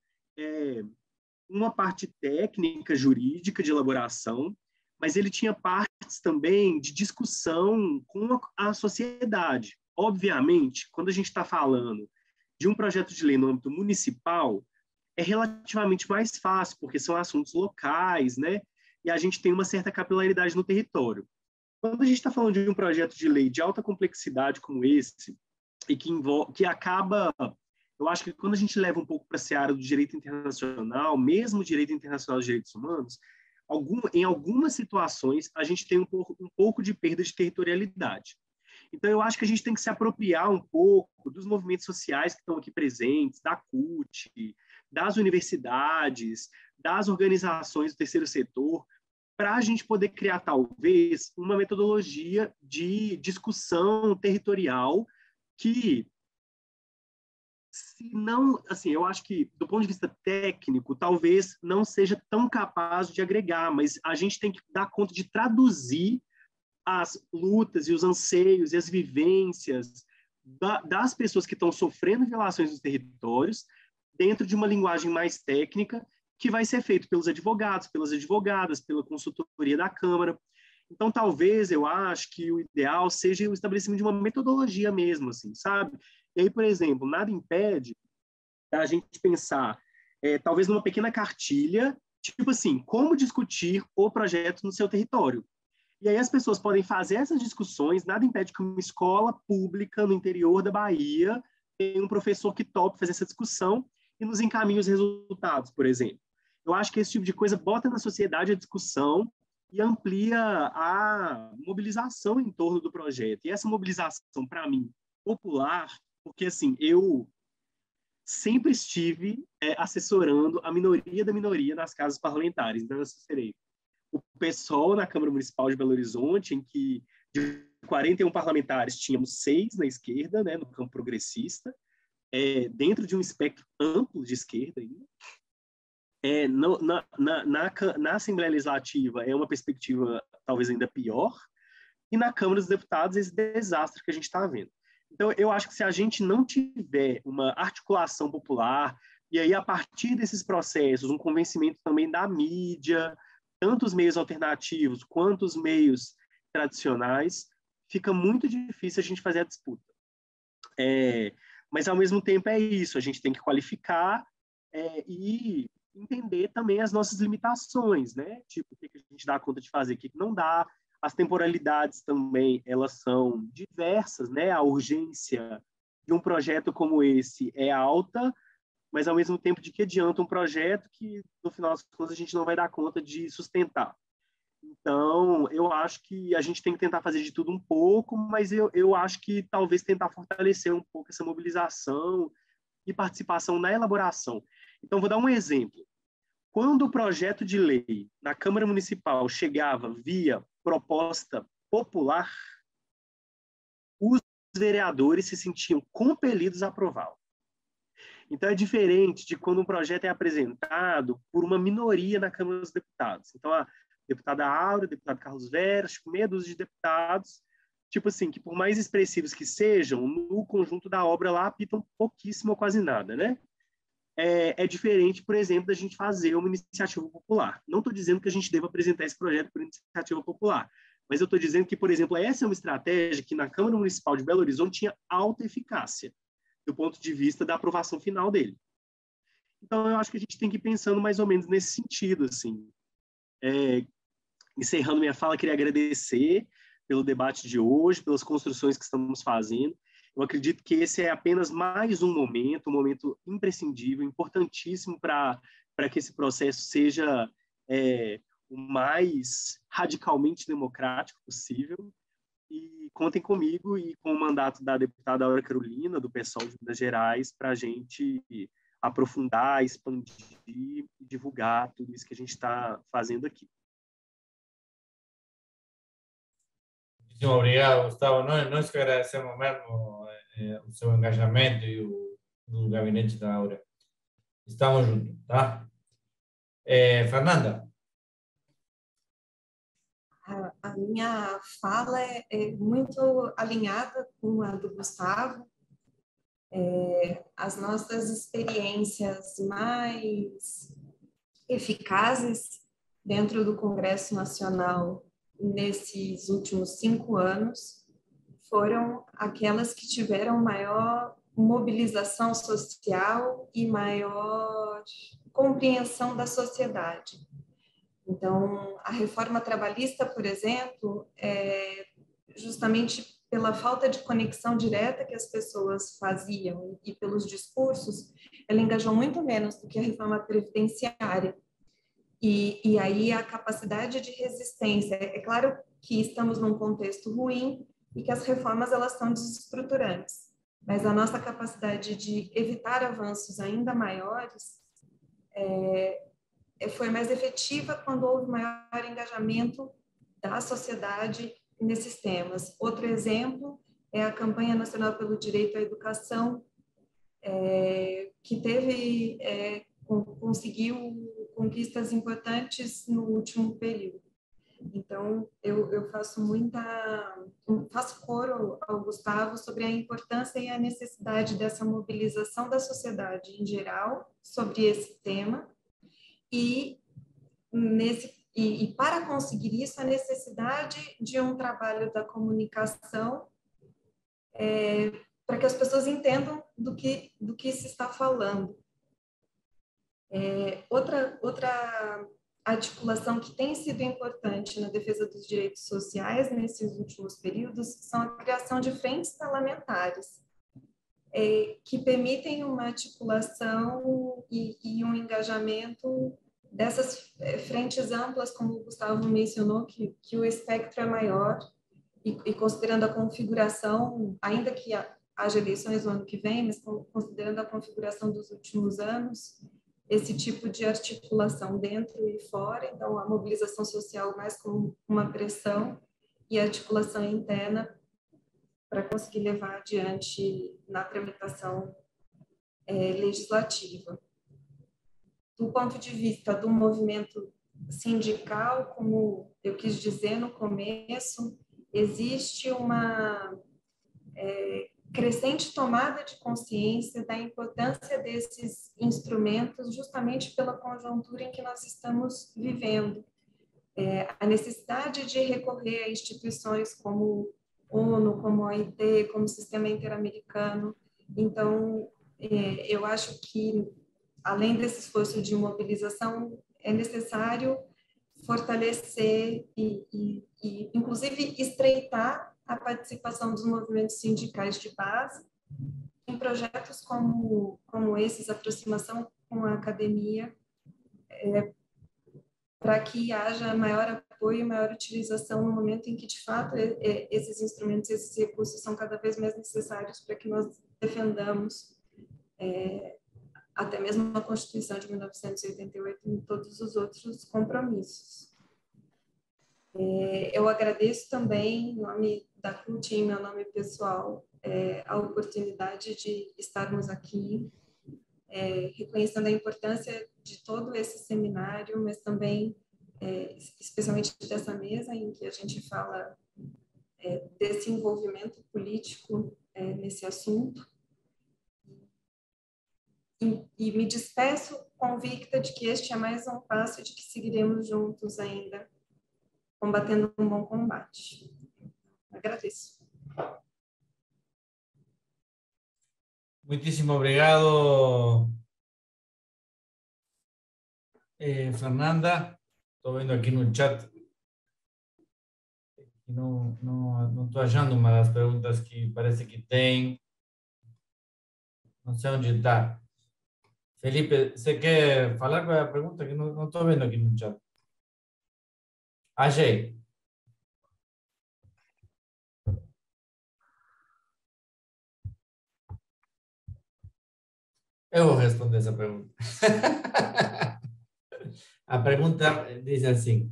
uma parte técnica, jurídica, de elaboração, mas ele tinha partes também de discussão com a sociedade. Obviamente, quando a gente está falando de um projeto de lei no âmbito municipal, é relativamente mais fácil, porque são assuntos locais, né? E a gente tem uma certa capilaridade no território. Quando a gente está falando de um projeto de lei de alta complexidade como esse, e que acaba, eu acho que quando a gente leva um pouco para a seara do direito internacional, mesmo o direito internacional dos direitos humanos, em algumas situações a gente tem um pouco de perda de territorialidade. Então, eu acho que a gente tem que se apropriar um pouco dos movimentos sociais que estão aqui presentes, da CUT, das universidades, das organizações do terceiro setor, para a gente poder criar, talvez, uma metodologia de discussão territorial que, se não, assim, eu acho que, do ponto de vista técnico, talvez não seja tão capaz de agregar, mas a gente tem que dar conta de traduzir as lutas e os anseios e as vivências das pessoas que estão sofrendo violações dos territórios dentro de uma linguagem mais técnica que vai ser feito pelos advogados, pelas advogadas, pela consultoria da Câmara. Então, talvez, eu acho que o ideal seja o estabelecimento de uma metodologia mesmo, assim, sabe? E aí, por exemplo, nada impede a gente pensar, talvez, numa pequena cartilha, tipo assim, como discutir o projeto no seu território. E aí as pessoas podem fazer essas discussões, nada impede que uma escola pública no interior da Bahia tenha um professor que tope fazer essa discussão e nos encaminhe os resultados, por exemplo. Eu acho que esse tipo de coisa bota na sociedade a discussão e amplia a mobilização em torno do projeto. E essa mobilização, para mim, popular, porque assim, eu sempre estive assessorando a minoria da minoria nas casas parlamentares. Então, eu assessorei o PSOL na Câmara Municipal de Belo Horizonte, em que de 41 parlamentares tínhamos 6 na esquerda, né, no campo progressista, dentro de um espectro amplo de esquerda ainda. Na Assembleia Legislativa é uma perspectiva talvez ainda pior, e na Câmara dos Deputados esse desastre que a gente está vendo. Então, eu acho que se a gente não tiver uma articulação popular, e aí a partir desses processos, um convencimento também da mídia, tanto os meios alternativos quanto os meios tradicionais, fica muito difícil a gente fazer a disputa. Mas, ao mesmo tempo, é isso, a gente tem que qualificar e entender também as nossas limitações, né? Tipo, o que a gente dá conta de fazer, o que não dá. As temporalidades também, elas são diversas, né? A urgência de um projeto como esse é alta, mas, ao mesmo tempo, de que adianta um projeto que, no final das contas, a gente não vai dar conta de sustentar. Então, eu acho que a gente tem que tentar fazer de tudo um pouco, mas eu acho que talvez tentar fortalecer um pouco essa mobilização e participação na elaboração. Então, vou dar um exemplo. Quando o projeto de lei na Câmara Municipal chegava via proposta popular, os vereadores se sentiam compelidos a aprová-lo. Então, é diferente de quando um projeto é apresentado por uma minoria na Câmara dos Deputados. Então, a deputada Áurea, o deputado Carlos Veras, meia dúzia de deputados, tipo assim, que por mais expressivos que sejam, no conjunto da obra lá apitam pouquíssimo ou quase nada, né? É diferente, por exemplo, da gente fazer uma iniciativa popular. Não estou dizendo que a gente deva apresentar esse projeto por iniciativa popular, mas eu estou dizendo que, por exemplo, essa é uma estratégia que na Câmara Municipal de Belo Horizonte tinha alta eficácia, do ponto de vista da aprovação final dele. Então, eu acho que a gente tem que ir pensando mais ou menos nesse sentido, assim. Encerrando minha fala, queria agradecer pelo debate de hoje, pelas construções que estamos fazendo. Eu acredito que esse é apenas mais um momento imprescindível, importantíssimo para que esse processo seja o mais radicalmente democrático possível. E contem comigo e com o mandato da deputada Áurea Carolina, do PSOL de Minas Gerais, para a gente aprofundar, expandir e divulgar tudo isso que a gente está fazendo aqui. Muchísimo obrigado, Gustavo. Nós que agradecemos mesmo o seu engajamento e o do gabinete da Áurea. Estamos juntos, tá? Fernanda. A minha fala é muito alinhada com a do Gustavo. As nossas experiências mais eficazes dentro do Congresso Nacional nesses últimos 5 anos foram aquelas que tiveram maior mobilização social e maior compreensão da sociedade. Então, a reforma trabalhista, por exemplo, justamente pela falta de conexão direta que as pessoas faziam e pelos discursos, ela engajou muito menos do que a reforma previdenciária. E aí a capacidade de resistência, é claro que estamos num contexto ruim e que as reformas elas são desestruturantes, mas a nossa capacidade de evitar avanços ainda maiores foi mais efetiva quando houve maior engajamento da sociedade nesses temas. Outro exemplo é a campanha nacional pelo direito à educação, que conseguiu conquistas importantes no último período. Então, eu faço coro ao Gustavo sobre a importância e a necessidade dessa mobilização da sociedade em geral sobre esse tema e para conseguir isso, a necessidade de um trabalho da comunicação para que as pessoas entendam do que se está falando. Outra articulação que tem sido importante na defesa dos direitos sociais nesses últimos períodos são a criação de frentes parlamentares, que permitem uma articulação e um engajamento dessas frentes amplas, como o Gustavo mencionou, que o espectro é maior, e considerando a configuração, ainda que haja eleições no ano que vem, mas considerando a configuração dos últimos anos, esse tipo de articulação dentro e fora, então a mobilização social mais como uma pressão e a articulação interna para conseguir levar adiante na tramitação legislativa. Do ponto de vista do movimento sindical, como eu quis dizer no começo, existe uma crescente tomada de consciência da importância desses instrumentos justamente pela conjuntura em que nós estamos vivendo. A necessidade de recorrer a instituições como ONU, como OIT, como Sistema Interamericano. Então, eu acho que, além desse esforço de mobilização, é necessário fortalecer e inclusive, estreitar a participação dos movimentos sindicais de base em projetos como esses, aproximação com a academia, para que haja maior apoio e maior utilização no momento em que, de fato, esses instrumentos, esses recursos são cada vez mais necessários para que nós defendamos até mesmo a Constituição de 1988 e todos os outros compromissos. Eu agradeço também, em nome da CUT e em meu nome pessoal, a oportunidade de estarmos aqui, reconhecendo a importância de todo esse seminário, mas também, especialmente dessa mesa em que a gente fala desse envolvimento político nesse assunto. E me despeço convicta de que este é mais um passo de que seguiremos juntos ainda, combatendo um bom combate. Agradeço. Muitíssimo obrigado, Fernanda. Estou vendo aqui no chat. Não estou achando uma das perguntas que parece que tem. Não sei onde está. Felipe, você quer falar com a pergunta que não estou vendo aqui no chat? Achei. Eu vou responder essa pergunta. A pergunta diz assim: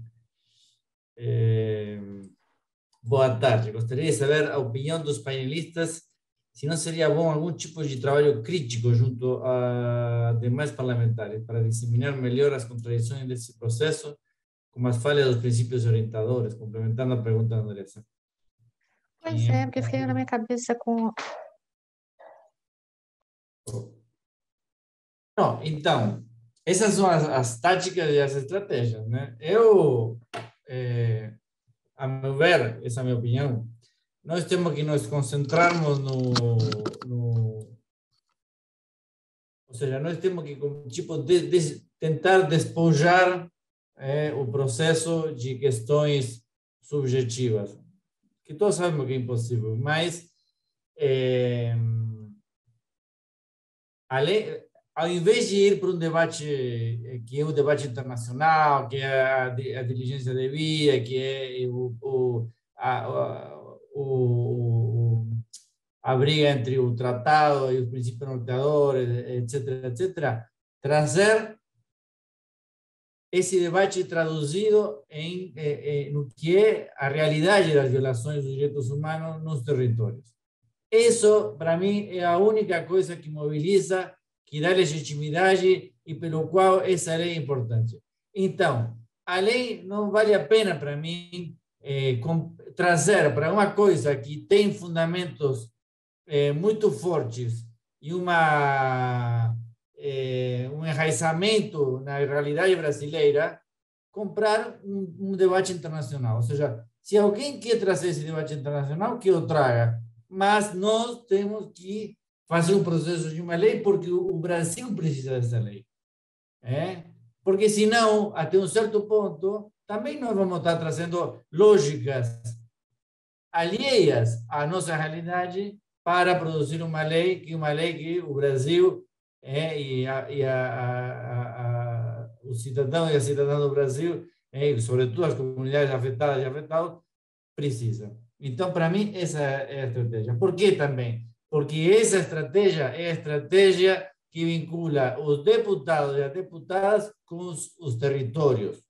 boa tarde, gostaria de saber a opinião dos painelistas se não seria bom algum tipo de trabalho crítico junto a demais parlamentares para disseminar melhor as contradições desse processo, como as falhas dos princípios orientadores, complementando a pergunta da Andressa. Pois é, porque fiquei na minha cabeça com... Não, então, essas são as táticas e as estratégias, né? Eu, a meu ver, essa é a minha opinião, nós temos que nos concentrarmos ou seja, nós temos que tipo, tentar despojar o processo de questões subjetivas, que todos sabemos que é impossível, mas ao invés de ir para um debate que é um debate internacional, que é a diligência devida, que é a briga entre o tratado e os princípios norteadores, etc., trazer esse debate traduzido no que é a realidade das violações dos direitos humanos nos territórios. Isso, para mim, é a única coisa que mobiliza, que dá legitimidade e pelo qual essa lei é importante. Então, a lei não vale a pena, para mim, trazer para uma coisa que tem fundamentos muito fortes e um enraizamento na realidade brasileira, comprar um debate internacional. Ou seja, se alguém quer trazer esse debate internacional, que o traga. Mas nós temos que fazer um processo de uma lei porque o Brasil precisa dessa lei. Porque, senão, até um certo ponto, também nós vamos estar trazendo lógicas alheias à nossa realidade para produzir uma lei que o Brasil o cidadão e a cidadã do Brasil, sobretudo as comunidades afetadas e afetados, precisam. Então, para mim, essa é a estratégia. Por que também? Porque essa estratégia é a estratégia que vincula os deputados e as deputadas com os territórios.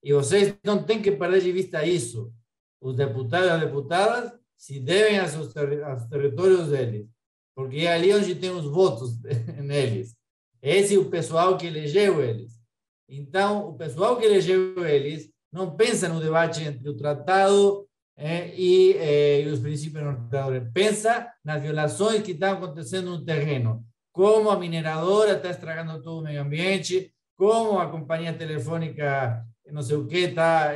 E vocês não têm que perder de vista isso. Os deputados e as deputadas se devem aos territórios deles, porque é ali onde tem os votos neles. Esse é o pessoal que elegeu eles. Então, o pessoal que elegeu eles não pensa no debate entre o tratado e os princípios norteadores. Pensa nas violações que estão acontecendo no terreno, como a mineradora está estragando todo o meio ambiente, como a companhia telefônica, não sei o que, está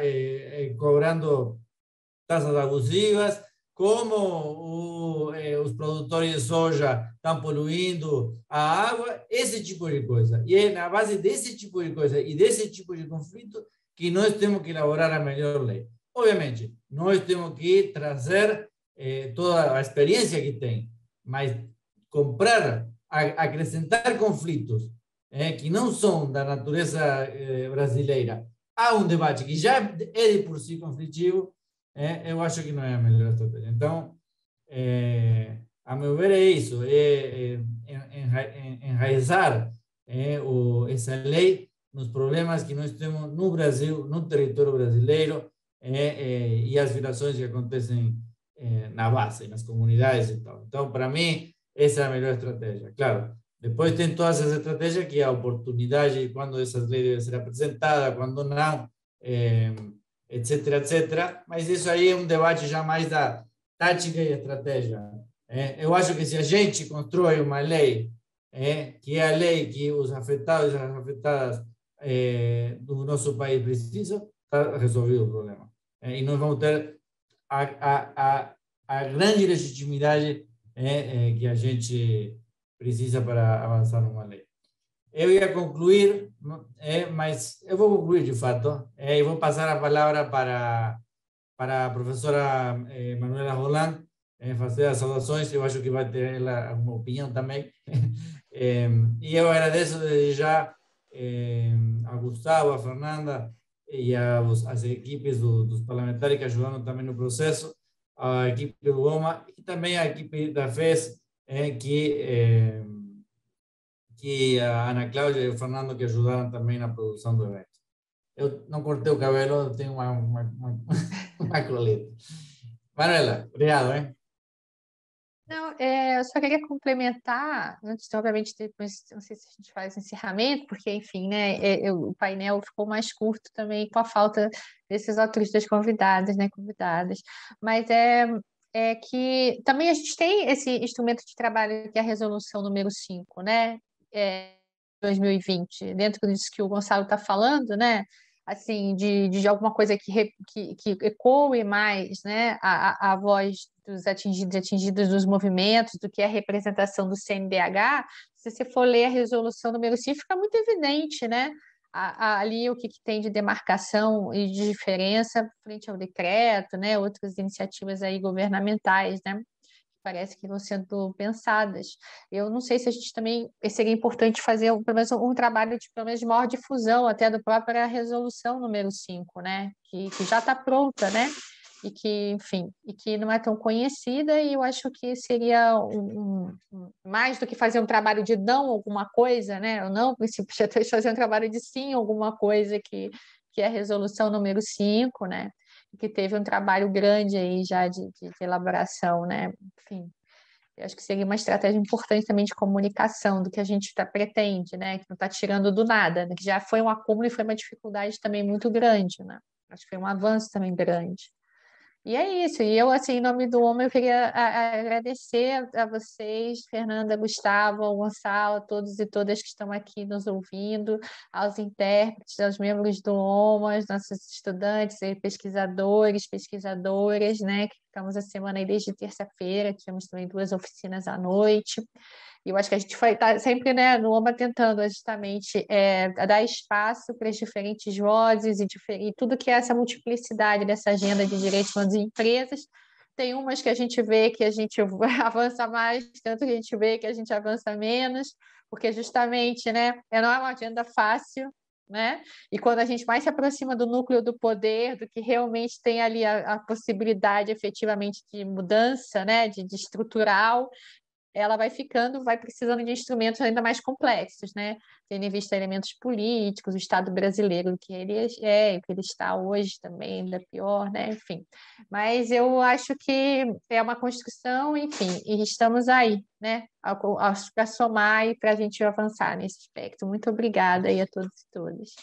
cobrando taxas abusivas, como os produtores de soja estão poluindo a água, esse tipo de coisa. E é na base desse tipo de coisa e desse tipo de conflito que nós temos que elaborar a melhor lei. Obviamente, nós temos que trazer toda a experiência que tem, mas acrescentar conflitos que não são da natureza brasileira a um debate que já é de por si conflitivo, eu acho que não é a melhor estratégia. Então, a meu ver, é isso, enraizar essa lei nos problemas que nós temos no Brasil, no território brasileiro, e as violações que acontecem na base, nas comunidades e tal. Então, para mim, essa é a melhor estratégia. Claro, depois tem todas as estratégias que a oportunidade, quando essas leis devem ser apresentadas, quando não, etc, etc. Mas isso aí é um debate já mais da tática e estratégia. Eu acho que se a gente constrói uma lei, que é a lei que os afetados e as afetadas do nosso país precisam, está resolvido o problema. E nós vamos ter a grande legitimidade que a gente precisa para avançar numa lei. Eu ia concluir, mas eu vou concluir de fato, e vou passar a palavra para a professora Manuela Roland, fazer as saudações. Eu acho que vai ter ela alguma opinião também. E eu agradeço desde já a Gustavo, a Fernanda e as equipes dos parlamentares que ajudaram também no processo, a equipe do GOMA e também a equipe da FES, que a Ana Cláudia e o Fernando que ajudaram também na produção do evento. Eu não cortei o cabelo, eu tenho uma coleta. Manuela, obrigado, hein? Não, eu só queria complementar, antes, obviamente, depois, não sei se a gente faz encerramento, porque, enfim, né, o painel ficou mais curto também com a falta desses autoristas convidados, né, convidadas, mas é que também a gente tem esse instrumento de trabalho que é a resolução número 5, né, 2020, dentro disso que o Gonçalo está falando, né, assim, de alguma coisa que ecoe mais, né, a voz dos atingidos e atingidas dos movimentos, do que é a representação do CNDH. Se você for ler a resolução número 5, fica muito evidente, né, ali o que tem de demarcação e de diferença frente ao decreto, né, outras iniciativas aí governamentais, né, parece que vão sendo pensadas. Eu não sei se a gente também seria importante fazer pelo menos um trabalho pelo menos de maior difusão até da própria resolução número 5, né? Que já está pronta, né? E que, enfim, e que não é tão conhecida, e eu acho que seria mais do que fazer um trabalho de não alguma coisa, né? Ou não, princípio, já fazer um trabalho de sim alguma coisa, que é a resolução número 5, né? Que teve um trabalho grande aí já de elaboração, né? Enfim, eu acho que seria uma estratégia importante também de comunicação do que a gente pretende, né? Que não está tirando do nada, né? Que já foi um acúmulo e foi uma dificuldade também muito grande, né? Acho que foi um avanço também grande. E é isso, e eu, assim, em nome do homem, eu queria agradecer a vocês, Fernanda, Gustavo, Gonçalo, todos e todas que estão aqui nos ouvindo, aos intérpretes, aos membros do OMA, aos nossos estudantes e pesquisadores, pesquisadoras, né, que ficamos a semana aí desde terça-feira, tivemos também 2 oficinas à noite. E eu acho que a gente está sempre, né, no OMA tentando justamente dar espaço para as diferentes vozes e tudo que é essa multiplicidade dessa agenda de direitos humanos e empresas. Tem umas que a gente vê que a gente avança mais, tanto que a gente vê que a gente avança menos, porque justamente, né, não é uma agenda fácil, né? E quando a gente mais se aproxima do núcleo do poder, do que realmente tem ali a possibilidade efetivamente de mudança, né, de estrutural, ela vai precisando de instrumentos ainda mais complexos, né? Tendo em vista elementos políticos, o Estado brasileiro, que ele o que ele está hoje também, ainda pior, né? Enfim. Mas eu acho que é uma construção, enfim, e estamos aí, né? Para somar e para a gente avançar nesse aspecto. Muito obrigada aí a todos e todas.